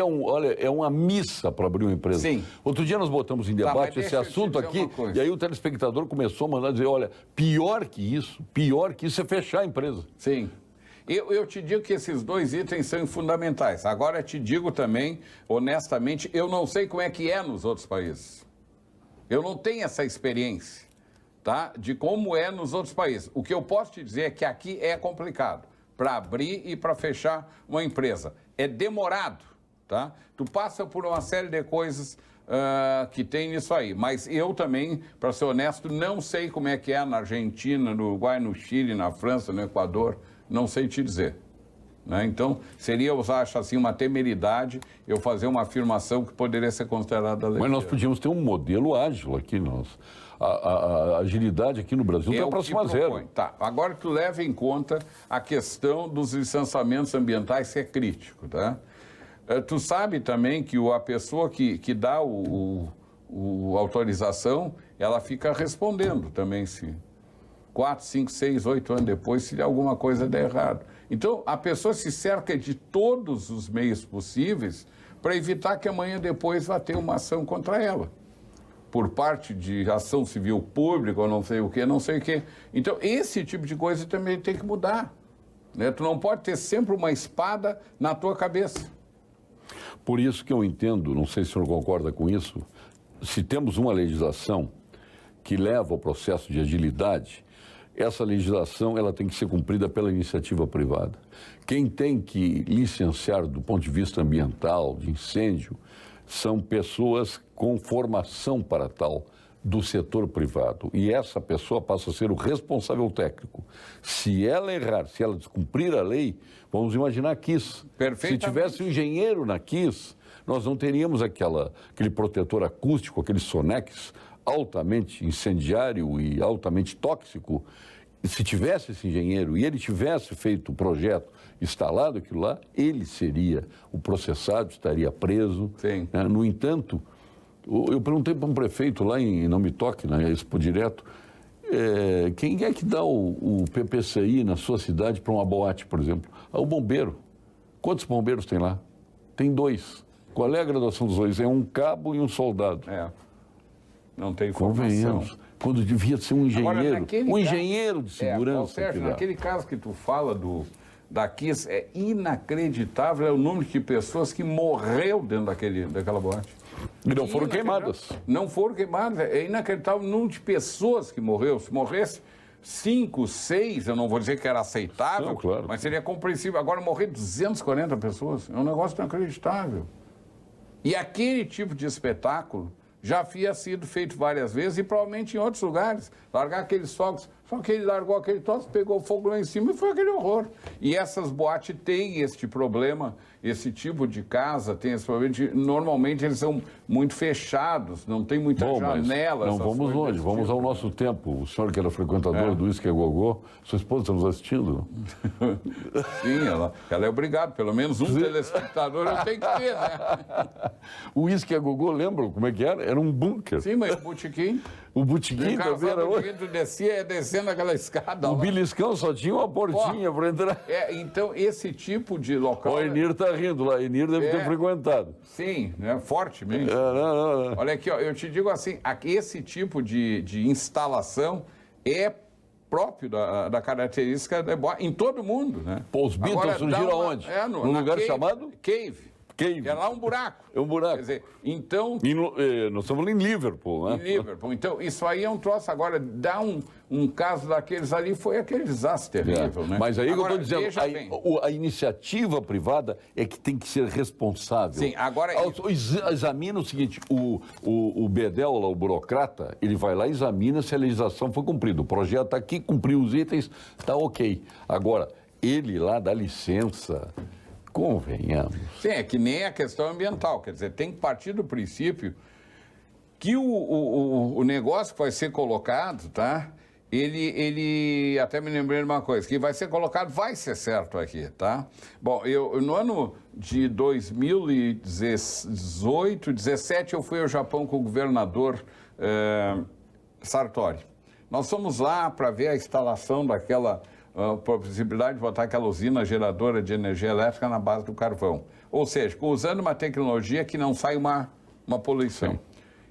é uma missa para abrir uma empresa. Sim. Outro dia nós botamos em debate esse assunto aqui, e aí o telespectador começou a mandar dizer, olha, pior que isso é fechar a empresa. Sim. Eu te digo que esses dois itens são fundamentais. Agora, te digo também, honestamente, eu não sei como é que é nos outros países. Eu não tenho essa experiência, tá? De como é nos outros países. O que eu posso te dizer é que aqui é complicado para abrir e para fechar uma empresa. É demorado, tá? Tu passa por uma série de coisas que tem nisso aí. Mas eu também, para ser honesto, não sei como é que é na Argentina, no Uruguai, no Chile, na França, no Equador. Não sei te dizer. Né? Então, seria, eu acho assim, uma temeridade eu fazer uma afirmação que poderia ser considerada legal. Mas nós podíamos ter um modelo ágil aqui. A agilidade aqui no Brasil está próxima a zero. Tá. Agora tu leva em conta a questão dos licenciamentos ambientais, que é crítico. Tá? Tu sabe também que a pessoa que dá a autorização, ela fica respondendo também se 4, 5, 6, 8 anos depois, se alguma coisa der errado. Então, a pessoa se cerca de todos os meios possíveis para evitar que amanhã depois vá ter uma ação contra ela. Por parte de ação civil pública ou não sei o quê. Então, esse tipo de coisa também tem que mudar. Né? Tu não pode ter sempre uma espada na tua cabeça. Por isso que eu entendo, não sei se o senhor concorda com isso, se temos uma legislação que leva ao processo de agilidade, essa legislação ela tem que ser cumprida pela iniciativa privada. Quem tem que licenciar do ponto de vista ambiental, de incêndio, são pessoas com formação para tal do setor privado. E essa pessoa passa a ser o responsável técnico. Se ela errar, se ela descumprir a lei, vamos imaginar a KISS. Se tivesse um engenheiro na KISS, nós não teríamos aquele protetor acústico, aquele Sonex, altamente incendiário e altamente tóxico. E se tivesse esse engenheiro e ele tivesse feito o projeto, instalado aquilo lá, ele seria o processado, estaria preso. Sim. No entanto, eu perguntei para um prefeito lá em Não Me Toque, na Expo Direto, quem é que dá o PPCI na sua cidade para uma boate, por exemplo? O bombeiro. Quantos bombeiros tem lá? Tem 2. Qual é a graduação dos 2? É um cabo e um soldado. Não tem informação. Convenhamos. Quando devia ser um engenheiro. Agora, engenheiro de segurança. Sérgio, naquele caso que tu fala da KISS, é inacreditável o número de pessoas que morreu dentro daquela boate. E não foram queimadas. Não foram queimadas. É inacreditável o número de pessoas que morreu. Se morresse 5, 6, eu não vou dizer que era aceitável, não, claro. Mas seria compreensível. Agora morrer 240 pessoas é um negócio inacreditável. E aquele tipo de espetáculo já havia sido feito várias vezes e provavelmente em outros lugares. Largar aqueles fogos, só que ele largou aquele troço, pegou fogo lá em cima e foi aquele horror. E essas boates têm este problema, esse tipo de casa tem esse problema normalmente eles são muito fechados, não tem muita janela. Não vamos longe, vamos ao nosso tempo. O senhor que era frequentador do Whisky a Gogô, sua esposa está nos assistindo? Sim, ela é obrigada, pelo menos um telespectador eu tenho que ter, né? O Whisky a Gogô, lembram como é que era? Era um bunker. Sim, mas o botequim... O botequim também era outro. Tu ia descendo aquela escada. O beliscão só tinha uma portinha para entrar. Então, esse tipo de local... O Enir está rindo lá. Enir deve ter frequentado. Sim, fortemente. Não. Olha aqui, ó, eu te digo assim, esse tipo de instalação é próprio da característica em todo mundo, né? Pô, os Beatles surgiram aonde? Num lugar chamado? Cave. É lá um buraco. É um buraco. Quer dizer, então... nós estamos em Liverpool, né? Em Liverpool. Então, isso aí é um troço. Agora, dá um caso daqueles ali, foi aquele desastre terrível, né? Mas aí agora, eu estou dizendo, a iniciativa privada é que tem que ser responsável. Sim, agora... Examina o seguinte, o Bedel, lá, o burocrata, ele vai lá e examina se a legislação foi cumprida. O projeto está aqui, cumpriu os itens, está ok. Agora, ele lá dá licença... Convenhamos. Sim, é que nem a questão ambiental. Quer dizer, tem que partir do princípio que o negócio que vai ser colocado, tá? Ele até me lembrei de uma coisa, que vai ser colocado, vai ser certo aqui, tá? Bom, no ano de 2018, 17, eu fui ao Japão com o governador Sartori. Nós fomos lá para ver a instalação daquela... a possibilidade de botar aquela usina geradora de energia elétrica na base do carvão. Ou seja, usando uma tecnologia que não sai uma poluição. Sim.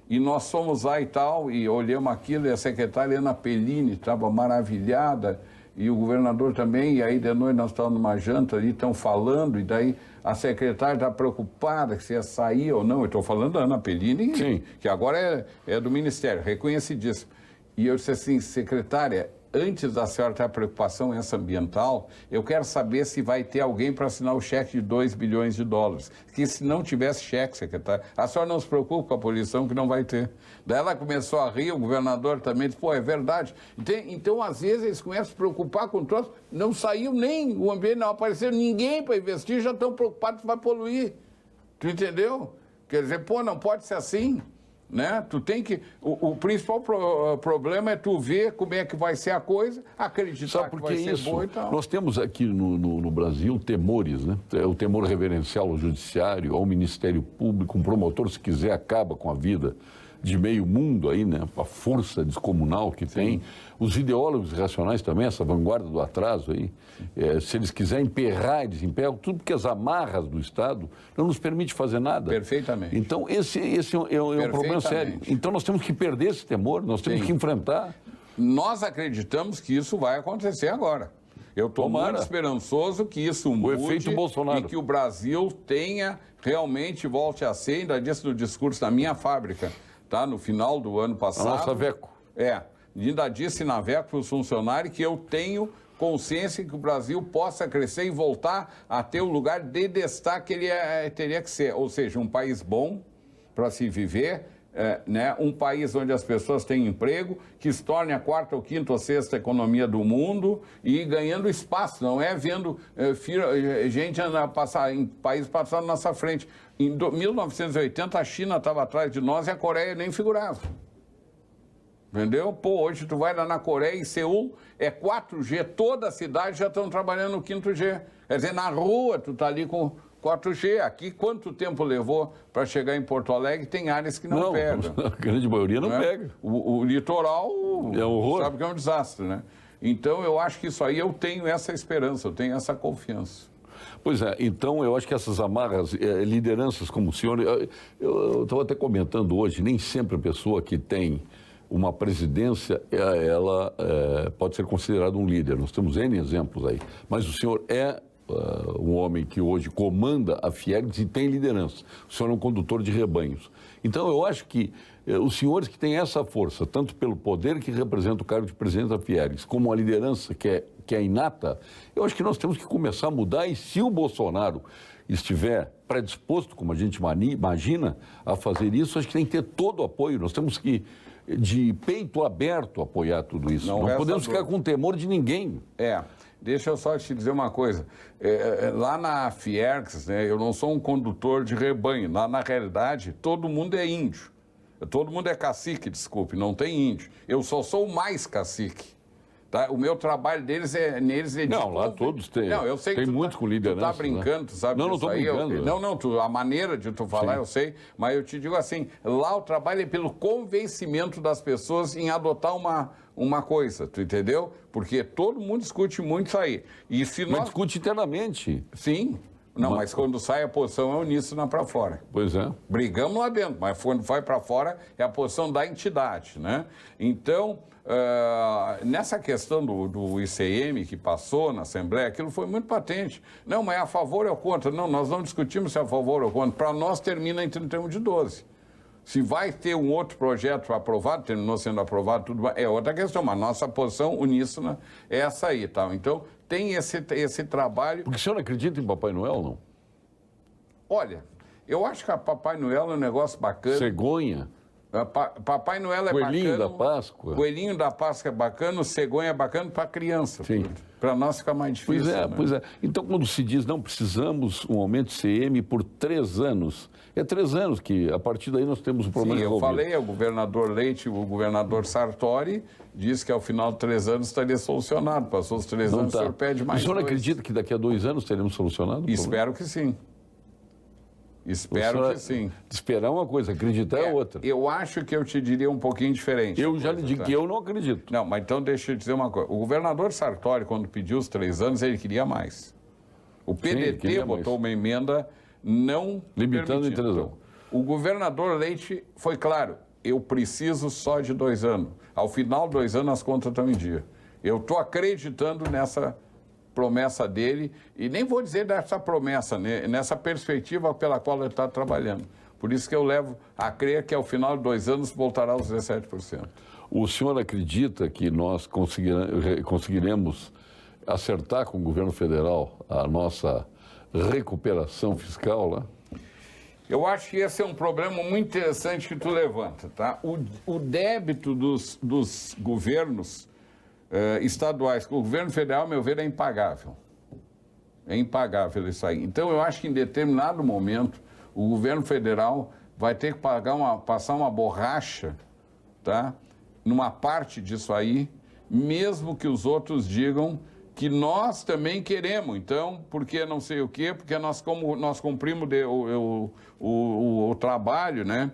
E nós fomos lá e tal, e olhamos aquilo, e a secretária Ana Pellini estava maravilhada, e o governador também, e aí de noite nós estamos numa janta ali, estão falando, e daí a secretária está preocupada se ia sair ou não. Eu estou falando da Ana Pellini, Sim. que agora é do Ministério, reconhecidíssimo. E eu disse assim, secretária, antes da senhora ter a preocupação essa ambiental, eu quero saber se vai ter alguém para assinar o cheque de 2 bilhões de dólares. Que se não tivesse cheque, secretária, a senhora não se preocupa com a poluição que não vai ter. Daí ela começou a rir, o governador também disse, pô, é verdade. Então, às vezes, eles começam a se preocupar com o troço, não saiu nem o ambiente, não apareceu ninguém para investir, já estão preocupados que vai poluir. Tu entendeu? Quer dizer, pô, não pode ser assim. Né? Tu tem que. O principal problema é tu ver como é que vai ser a coisa, acreditar que vai ser boa e tal. Nós temos aqui no Brasil temores, né? O temor reverencial ao judiciário, ao Ministério Público, um promotor, se quiser, acaba com a vida de meio mundo aí, né? A força descomunal que tem. Os ideólogos racionais também, essa vanguarda do atraso aí, se eles quiserem emperrar, eles emperram tudo porque as amarras do Estado não nos permitem fazer nada. Perfeitamente. Então, esse é um problema sério. Então, nós temos que perder esse temor, nós temos que enfrentar. Nós acreditamos que isso vai acontecer agora. Eu estou muito esperançoso que isso mude, efeito Bolsonaro. E que o Brasil tenha, realmente volte a ser, ainda disse no discurso da minha fábrica, tá? No final do ano passado. A nossa Veco. Ainda disse na Veco para os funcionários que eu tenho consciência que o Brasil possa crescer e voltar a ter o lugar de destaque que ele teria que ser. Ou seja, um país bom para se viver, né? Um país onde as pessoas têm emprego, que se torne a quarta ou quinta ou sexta economia do mundo e ganhando espaço, não é vendo gente passar em países passando na nossa frente. Em 1980, a China estava atrás de nós e a Coreia nem figurava. Entendeu? Pô, hoje tu vai lá na Coreia, em Seul, é 4G, toda a cidade já estão trabalhando no 5G. Quer dizer, na rua tu tá ali com 4G. Aqui, quanto tempo levou para chegar em Porto Alegre? Tem áreas que não pegam. A grande maioria não pega. O litoral, é um horror. Sabe que é um desastre, né? Então, eu acho que isso aí, eu tenho essa esperança, eu tenho essa confiança. Pois é, então eu acho que essas amarras, lideranças como o senhor, eu estava até comentando hoje, nem sempre a pessoa que tem uma presidência, ela pode ser considerada um líder. Nós temos N exemplos aí. Mas o senhor é um homem que hoje comanda a Fiergs e tem liderança. O senhor é um condutor de rebanhos. Então, eu acho que os senhores que têm essa força, tanto pelo poder que representa o cargo de presidente da Fiergs, como a liderança que é inata, eu acho que nós temos que começar a mudar. E se o Bolsonaro estiver predisposto, como a gente imagina, a fazer isso, acho que tem que ter todo o apoio. Nós temos que, de peito aberto, apoiar tudo isso. Não podemos ficar com temor de ninguém. Deixa eu só te dizer uma coisa. Lá na Fiergs, né, eu não sou um condutor de rebanho. Lá, na realidade, todo mundo é índio. Todo mundo é cacique, desculpe, não tem índio. Eu só sou o mais cacique. Tá? O meu trabalho neles é de... Não, lá todos têm. Não, eu sei tem que muito com liderança. Tu tá brincando, tu sabe não, disso não aí. Não, não estou brincando. A maneira de tu falar, eu sei, mas eu te digo assim, lá o trabalho é pelo convencimento das pessoas em adotar uma coisa, tu entendeu? Porque todo mundo discute muito isso aí. E se mas discute internamente. Sim. Não, mas quando sai a posição é uníssona para fora. Pois é. Brigamos lá dentro, mas quando vai para fora é a posição da entidade, né? Então, nessa questão do ICM que passou na Assembleia, aquilo foi muito patente. Não, mas é a favor ou contra? Não, nós não discutimos se é a favor ou contra. Para nós termina em 31/12. Se vai ter um outro projeto aprovado, terminou sendo aprovado, tudo é outra questão, mas nossa posição uníssona é essa aí, tá? Então, tem esse trabalho... Porque o senhor acredita em Papai Noel, não? Olha, eu acho que a Papai Noel é um negócio bacana. Cegonha. Papai Noel é Coelhinho bacana. da Páscoa. Coelhinho da Páscoa é bacana, o cegonha é bacana para criança. Sim. Para nós fica mais difícil. Pois é, né? pois é. Então, quando se diz não precisamos um aumento de CM por 3 anos, é 3 anos que, a partir daí, nós temos um problema resolvido. Eu falei, o governador Leite, o governador Sartori, disse que ao final de 3 anos estaria solucionado. Passou os 3 anos, o senhor pede mais 2. O senhor acredita que daqui a 2 anos teremos solucionado? Espero que sim. Espero que sim. Esperar é uma coisa, acreditar é outra. Eu acho que eu te diria um pouquinho diferente. Eu já lhe digo que eu não acredito. Não, mas então deixa eu dizer uma coisa. O governador Sartori, quando pediu os 3 anos, ele queria mais. O PDT botou uma emenda não limitando em 3 anos. Então, o governador Leite foi claro, eu preciso só de 2 anos. Ao final de 2 anos, as contas estão em dia. Eu estou acreditando nessa promessa dele, e nem vou dizer dessa promessa, né? Nessa perspectiva pela qual ele está trabalhando. Por isso que eu levo a crer que ao final de 2 anos voltará aos 17%. O senhor acredita que nós conseguiremos acertar com o governo federal a nossa recuperação fiscal lá? Eu acho que esse é um problema muito interessante que tu levanta, tá? O débito dos governos estaduais com o governo federal, ao meu ver, é impagável. É impagável isso aí. Então, eu acho que em determinado momento, o governo federal vai ter que passar uma borracha, tá? Numa parte disso aí, mesmo que os outros digam que nós também queremos. Então, porque não sei o quê, porque nós cumprimos o trabalho, né?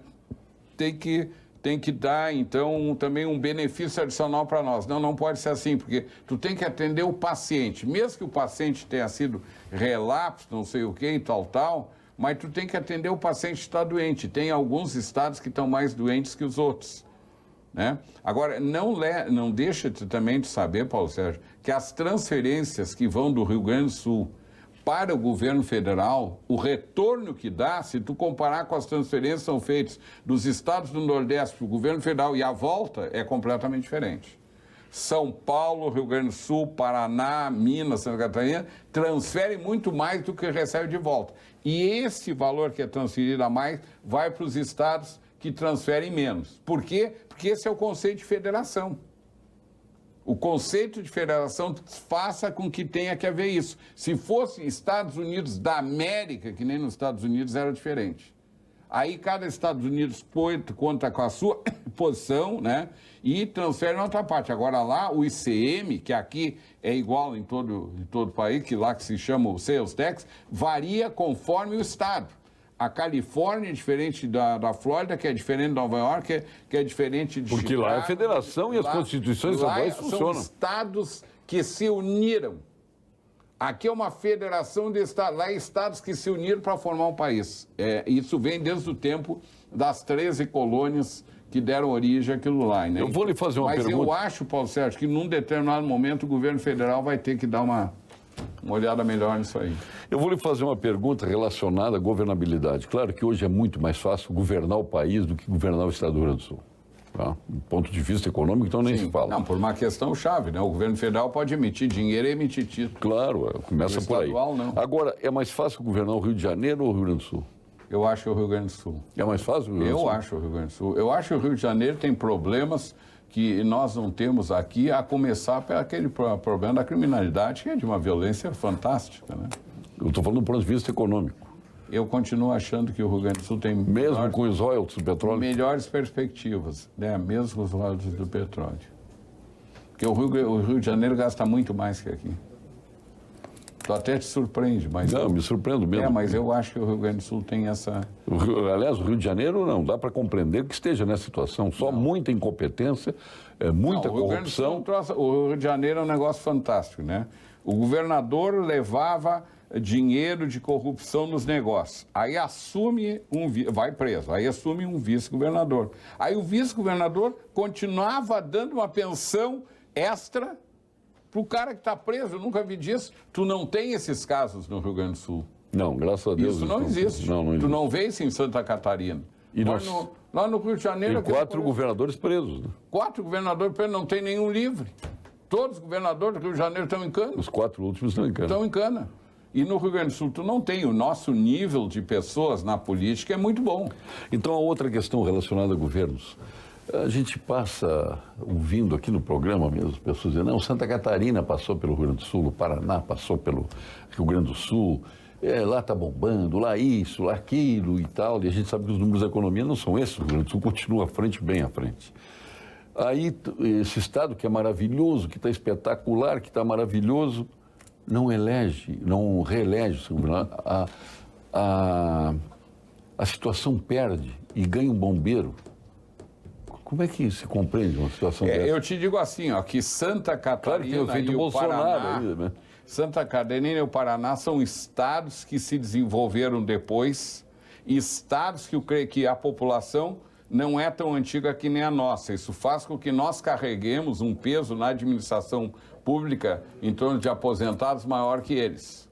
Tem que dar, então, também um benefício adicional para nós. Não pode ser assim, porque tu tem que atender o paciente. Mesmo que o paciente tenha sido relapso, não sei o quê e tal, mas tu tem que atender o paciente que está doente. Tem alguns estados que estão mais doentes que os outros, né? Agora, não deixa também de saber, Paulo Sérgio, que as transferências que vão do Rio Grande do Sul para o governo federal, o retorno que dá, se tu comparar com as transferências que são feitas dos estados do Nordeste para o governo federal e a volta, é completamente diferente. São Paulo, Rio Grande do Sul, Paraná, Minas, Santa Catarina, transferem muito mais do que recebe de volta. E esse valor que é transferido a mais vai para os estados que transferem menos. Por quê? Porque esse é o conceito de federação. O conceito de federação faça com que tenha que haver isso. Se fosse Estados Unidos da América, que nem nos Estados Unidos, era diferente. Aí cada Estados Unidos conta com a sua posição, né? E transfere em outra parte. Agora lá, o ICM, que aqui é igual em todo o país, que lá que se chama o Sales Tax, varia conforme o estado. A Califórnia é diferente da Flórida, que é diferente de Nova York, que é diferente de Porque Chicago. lá é federação e as constituições estaduais funcionam. São estados que se uniram. Aqui é uma federação de estados, lá é estados que se uniram para formar um país. Isso vem desde o tempo das 13 colônias que deram origem àquilo lá, né? Eu vou lhe fazer uma pergunta. Mas eu acho, Paulo Sérgio, que num determinado momento o governo federal vai ter que dar uma olhada melhor nisso aí. Eu vou lhe fazer uma pergunta relacionada à governabilidade. Claro que hoje é muito mais fácil governar o país do que governar o estado do Rio Grande do Sul. Tá? Do ponto de vista econômico, então nem se fala. Não, por uma questão chave, né? O governo federal pode emitir dinheiro e emitir título. Claro, começa por aí. Não. Agora, é mais fácil governar o Rio de Janeiro ou o Rio Grande do Sul? Eu acho o Rio Grande do Sul. É mais fácil o Rio Grande do Sul? Eu acho o Rio Grande do Sul. Eu acho que o Rio de Janeiro tem problemas que nós não temos aqui, a começar pelo aquele problema da criminalidade, que é de uma violência fantástica, né? Eu estou falando do ponto de vista econômico. Eu continuo achando que o Rio Grande do Sul tem Mesmo com os royalties do petróleo? melhores perspectivas, né? Mesmo com os royalties do petróleo. Porque o Rio de Janeiro gasta muito mais que aqui. Tu até te surpreende, mas... Não, me surpreendo mesmo. Mas eu acho que o Rio Grande do Sul tem essa... Aliás, o Rio de Janeiro não dá para compreender que esteja nessa situação. Só muita incompetência, muita corrupção. O Rio de Janeiro é um negócio fantástico, né? O governador levava dinheiro de corrupção nos negócios. Aí assume vai preso, aí assume um vice-governador. Aí o vice-governador continuava dando uma pensão extra para o cara que está preso. Eu nunca vi disso. Tu não tem esses casos no Rio Grande do Sul. Não, graças a Deus. Isso não existe. Não existe. Tu não vê isso em Santa Catarina. E lá no Rio de Janeiro... E 4 governadores presos. Né? 4 governadores presos, não tem nenhum livre. Todos os governadores do Rio de Janeiro estão em cana. Os 4 últimos estão em cana. Estão em cana. E no Rio Grande do Sul, tu não tem. O nosso nível de pessoas na política é muito bom. Então, a outra questão relacionada a governos. A gente passa ouvindo aqui no programa mesmo, as pessoas dizendo, não, Santa Catarina passou pelo Rio Grande do Sul, o Paraná passou pelo Rio Grande do Sul, lá está bombando, lá isso, lá aquilo e tal. E a gente sabe que os números da economia não são esses, o Rio Grande do Sul continua à frente, bem à frente. Aí, esse estado que é maravilhoso, que está espetacular, que está maravilhoso, não reelege o seu governador. A situação perde e ganha um bombeiro. Como é que se compreende uma situação dessa? Eu te digo assim, ó, que Santa Catarina e o Paraná... né? Santa Catarina e o Paraná são estados que se desenvolveram depois, estados que a população não é tão antiga que nem a nossa. Isso faz com que nós carreguemos um peso na administração pública em torno de aposentados maior que eles.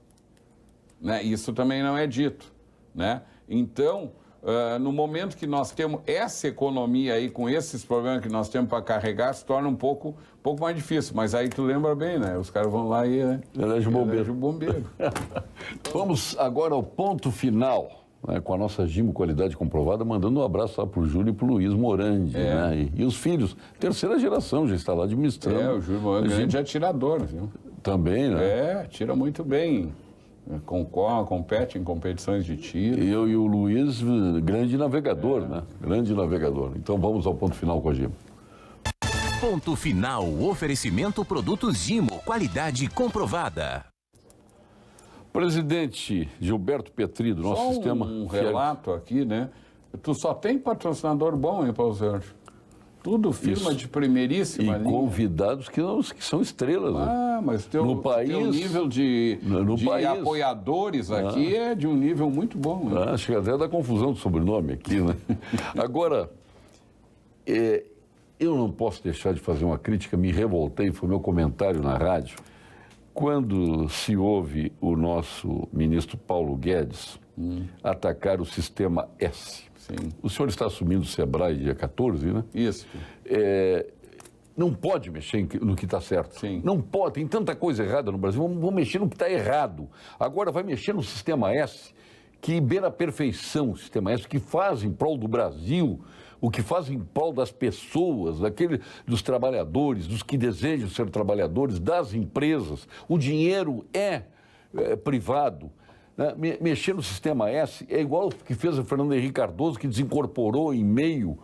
Né? Isso também não é dito. Né? Então, no momento que nós temos essa economia aí, com esses problemas que nós temos para carregar, se torna um pouco mais difícil. Mas aí tu lembra bem, né? Os caras vão lá e... Elege o bombeiro. Vamos agora ao ponto final, né, com a nossa Gimo Qualidade Comprovada, mandando um abraço lá para o Júlio e para o Luiz Morandi. Né? E os filhos, terceira geração, já está lá administrando. O Júlio Morandi grande atirador, viu? Também, né? Tira muito bem. Compete em competições de tiro. E o Luiz, grande navegador, né? Grande navegador. Então vamos ao ponto final com a Gimo. Ponto final, oferecimento produtos Gimo, qualidade comprovada. Presidente Gilberto Petri, do nosso sistema... um relato aqui, né? Tu só tem patrocinador bom, hein, Paulo Sérgio? Tudo firma de primeiríssima linha. Convidados que são estrelas. Ah, mas no país, teu nível de apoiadores aqui é de um nível muito bom. Né? Acho que até dá confusão do sobrenome aqui, né? Agora, eu não posso deixar de fazer uma crítica, me revoltei, foi meu comentário na rádio, quando se ouve o nosso ministro Paulo Guedes atacar o sistema S. Sim. O senhor está assumindo o Sebrae dia 14, né? Isso. Não pode mexer no que está certo. Sim. Não pode, tem tanta coisa errada no Brasil, vamos mexer no que está errado. Agora vai mexer no sistema S, que beira a perfeição o sistema S, que faz em prol do Brasil, o que faz em prol das pessoas, dos trabalhadores, dos que desejam ser trabalhadores, das empresas. O dinheiro é privado. Né? Mexer no sistema S é igual o que fez o Fernando Henrique Cardoso, que desincorporou em meio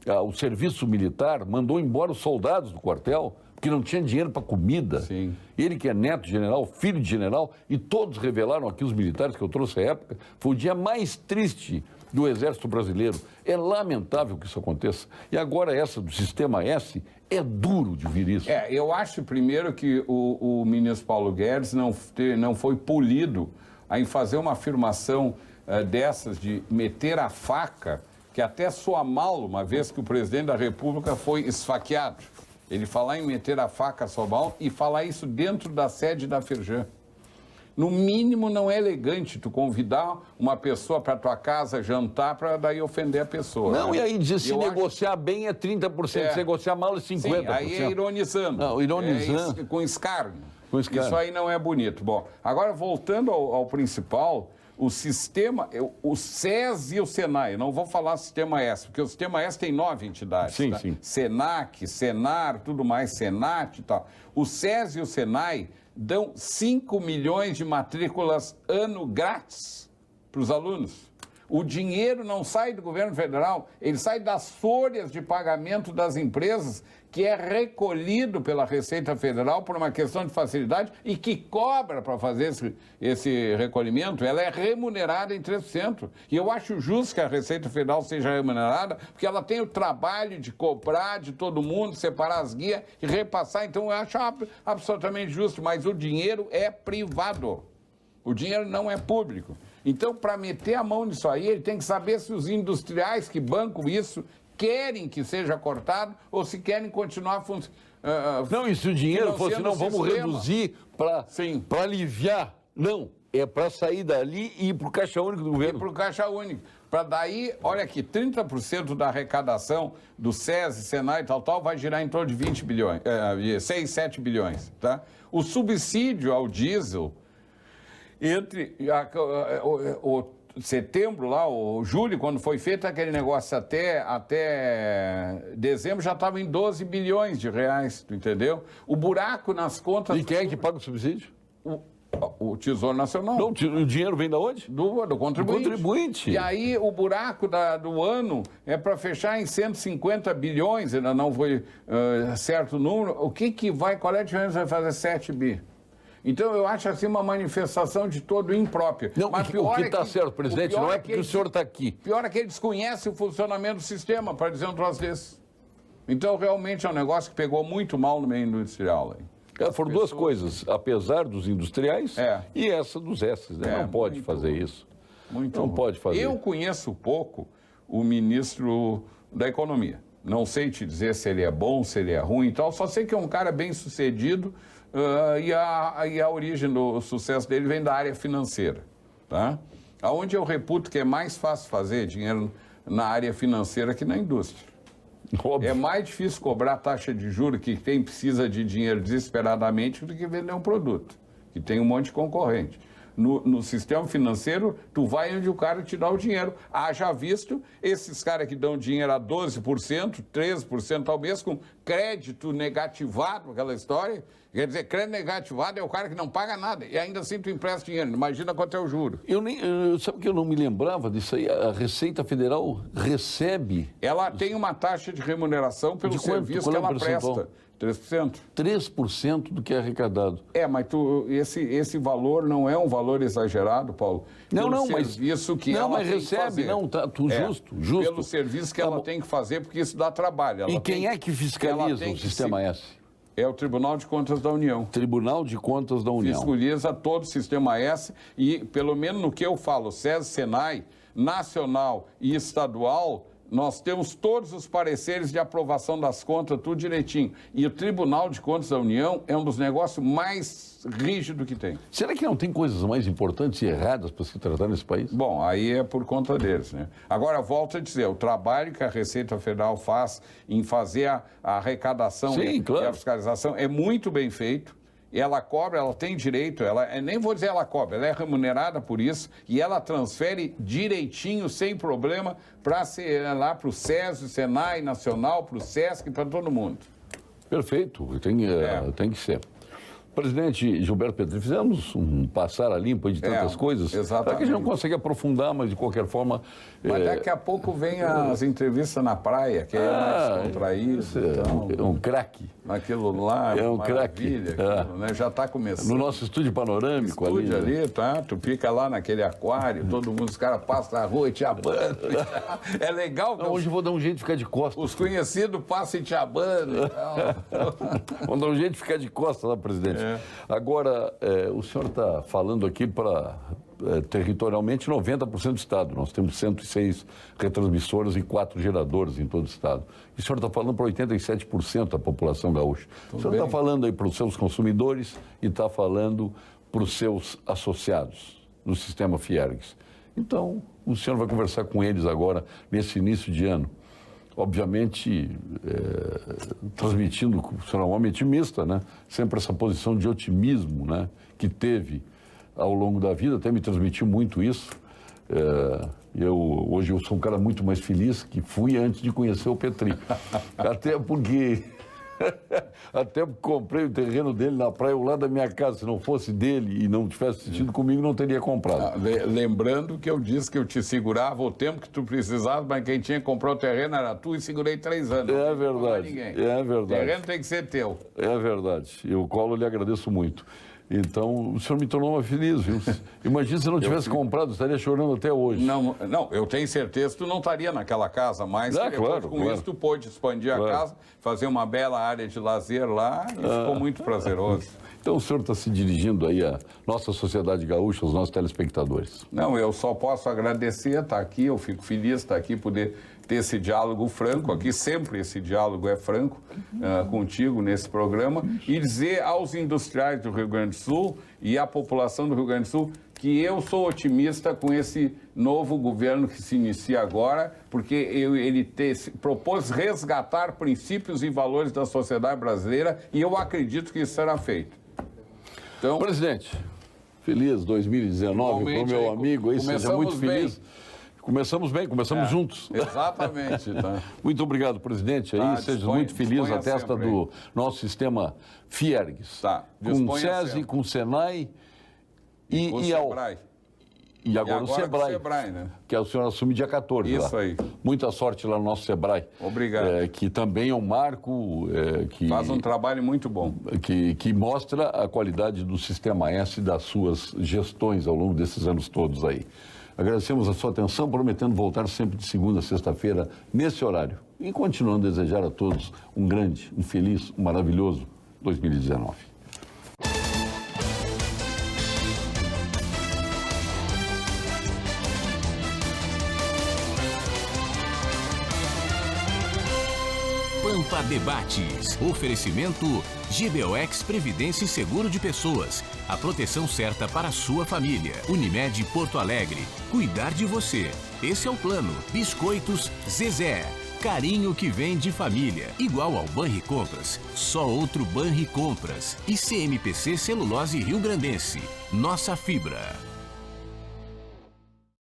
ao serviço militar, mandou embora os soldados do quartel, porque não tinha dinheiro para comida. Sim. Ele que é neto de general, filho de general, e todos revelaram aqui, os militares que eu trouxe à época, foi o dia mais triste do Exército Brasileiro. É lamentável que isso aconteça. E agora essa do sistema S, é duro de vir isso. Eu acho primeiro que o ministro Paulo Guedes não foi polido em fazer uma afirmação dessas de meter a faca, que até soa mal, uma vez que o presidente da República foi esfaqueado. Ele falar em meter a faca soa mal e falar isso dentro da sede da Firjan. No mínimo, não é elegante tu convidar uma pessoa para tua casa jantar para daí ofender a pessoa. Não, né? e aí dizer, se negociar bem é 30%, se negociar mal é 50%. Sim, aí é ironizando. Não, ironizando. Com escárnio. Isso aí não é bonito. Bom, agora voltando ao principal, o sistema, o SES e o SENAI, eu não vou falar sistema S, porque o sistema S tem 9 entidades. Sim, tá? sim. SENAC, SENAR, tudo mais, SENAT e tal. O SES e o SENAI dão 5 milhões de matrículas ano grátis para os alunos. O dinheiro não sai do governo federal, ele sai das folhas de pagamento das empresas, que é recolhido pela Receita Federal por uma questão de facilidade e que cobra para fazer esse recolhimento, ela é remunerada em 3%. E eu acho justo que a Receita Federal seja remunerada, porque ela tem o trabalho de cobrar de todo mundo, separar as guias e repassar. Então eu acho absolutamente justo, mas o dinheiro é privado. O dinheiro não é público. Então, para meter a mão nisso aí, ele tem que saber se os industriais que bancam isso querem que seja cortado ou se querem continuar funcionando. Não, e se o dinheiro fosse, não, vamos reduzir para aliviar. Não, é para sair dali e ir para o Caixa Único do governo. Ir para o Caixa Único. Para daí, olha aqui, 30% da arrecadação do SESI, Senai e tal, vai girar em torno de 20 bilhões, 6, 7 bilhões. Tá? O subsídio ao diesel, entre o setembro lá, o julho, quando foi feito aquele negócio até dezembro, já estava em 12 bilhões de reais, tu entendeu? O buraco nas contas... E quem é que paga o subsídio? O Tesouro Nacional. Não, o dinheiro vem de onde? Do contribuinte. Do contribuinte. E aí o buraco do ano é para fechar em 150 bilhões, ainda não foi certo o número. Qual é a diferença? Vai fazer 7 bi. Então, eu acho assim uma manifestação de todo impróprio. Não, mas o que está certo, presidente, não é porque o senhor está aqui. Pior é que ele desconhece o funcionamento do sistema, para dizer um troço desse. Então, realmente é um negócio que pegou muito mal no meio industrial. Foram duas coisas, apesar dos industriais e essa dos S's, né? Não pode fazer isso. Não pode fazer. Eu conheço pouco o ministro da economia. Não sei te dizer se ele é bom, se ele é ruim e tal, só sei que é um cara bem sucedido e a origem do sucesso dele vem da área financeira, tá? Aonde eu reputo que é mais fácil fazer dinheiro na área financeira que na indústria. Óbvio. É mais difícil cobrar taxa de juros que quem precisa de dinheiro desesperadamente do que vender um produto, que tem um monte de concorrente. No sistema financeiro, tu vai onde o cara te dá o dinheiro. Haja visto esses caras que dão dinheiro a 12%, 13% ao mês, com crédito negativado, aquela história. Quer dizer, crédito negativado é o cara que não paga nada e ainda assim tu empresta dinheiro. Imagina quanto é o juro. Sabe que eu não me lembrava disso aí? A Receita Federal recebe... Ela tem uma taxa de remuneração pelo serviço que ela presta. 3%. 3% do que é arrecadado. Mas esse valor não é um valor exagerado, Paulo? Não, serviço que ela mas tem recebe, que fazer. Não, tá, justo. Pelo serviço que ela tem que fazer, porque isso dá trabalho. E quem é que fiscaliza o Sistema S? É o Tribunal de Contas da União. Tribunal de Contas da União. Fiscaliza todo o Sistema S e, pelo menos no que eu falo, SES, SENAI, nacional e estadual, nós temos todos os pareceres de aprovação das contas, tudo direitinho. E o Tribunal de Contas da União é um dos negócios mais rígidos que tem. Será que não tem coisas mais importantes e erradas para se tratar nesse país? Bom, aí é por conta deles, né? Agora, volto a dizer, o trabalho que a Receita Federal faz em fazer a arrecadação e a fiscalização é muito bem feito. Ela cobra, ela tem direito, nem vou dizer ela cobra, ela é remunerada por isso e ela transfere direitinho, sem problema, lá para o SES, o SENAI Nacional, para o SESC, para todo mundo. Perfeito, tem que ser. Presidente Gilberto Petri, fizemos um passar a limpo de tantas coisas. Exatamente. Para que a gente não consegue aprofundar, mas de qualquer forma... Mas daqui a pouco vem as entrevistas na praia, que é mais contraído. É um craque. Aquilo lá, é um craque. Né? Já está começando. No nosso estúdio panorâmico ali, tá? Tu fica lá naquele aquário, todo mundo, os caras passam na rua e te abandam. É legal. Hoje eu vou dar um jeito de ficar de costas. Os conhecidos passam e te abandam e tal. Vamos dar um jeito de ficar de costas lá, presidente. Agora, o senhor está falando aqui para territorialmente 90% do estado. Nós temos 106 retransmissoras e 4 geradores em todo o estado. E o senhor está falando para 87% da população gaúcha. O senhor está falando aí para os seus consumidores e está falando para os seus associados no sistema Fiergs. Então, o senhor vai conversar com eles agora, nesse início de ano. Obviamente, transmitindo, o senhor é um homem otimista, né? Sempre essa posição de otimismo, né? Que teve ao longo da vida, até me transmitiu muito isso. Hoje eu sou um cara muito mais feliz que fui antes de conhecer o Petri. Até porque comprei o terreno dele na praia, ao lado da minha casa. Se não fosse dele e não tivesse assistido comigo, não teria comprado. Lembrando que eu disse que eu te segurava o tempo que tu precisava, mas quem tinha que comprar o terreno era tu e segurei 3 anos. É verdade. É verdade. O terreno tem que ser teu. É verdade. Eu, Colo, lhe agradeço muito. Então, o senhor me tornou mais feliz, viu? Imagina se eu não tivesse comprado, estaria chorando até hoje. Não, eu tenho certeza que tu não estaria naquela casa, mas isso tu pôde expandir a casa, fazer uma bela área de lazer lá e ficou muito prazeroso. Então o senhor está se dirigindo aí à nossa sociedade gaúcha, aos nossos telespectadores. Não, eu só posso agradecer estar aqui, eu fico feliz de estar aqui, poder ter esse diálogo franco aqui, sempre esse diálogo é franco contigo nesse programa, e dizer aos industriais do Rio Grande do Sul e à população do Rio Grande do Sul que eu sou otimista com esse novo governo que se inicia agora, porque ele propôs resgatar princípios e valores da sociedade brasileira e eu acredito que isso será feito. Então, presidente, feliz 2019 para o meu amigo aí, seja muito feliz. Bem. Começamos bem, começamos juntos. Exatamente. Tá. Muito obrigado, presidente. Aí, seja muito feliz, a testa do nosso sistema Fiergs. Tá. Com o SESI, com o SENAI e o Sebrae. E agora o Sebrae, né? Que o senhor assume dia 14. Isso lá. Aí. Muita sorte lá no nosso Sebrae. Obrigado. Que também é um marco que faz um trabalho muito bom. Que mostra a qualidade do Sistema S e das suas gestões ao longo desses anos todos aí. Agradecemos a sua atenção, prometendo voltar sempre de segunda a sexta-feira, nesse horário. E continuando a desejar a todos um grande, um feliz, um maravilhoso 2019. Pampa Debates. Oferecimento GBOX Previdência e Seguro de Pessoas. A proteção certa para a sua família. Unimed Porto Alegre. Cuidar de você. Esse é o plano. Biscoitos Zezé. Carinho que vem de família. Igual ao Banricompras. Só outro Banricompras. E CMPC Celulose Rio Grandense. Nossa fibra.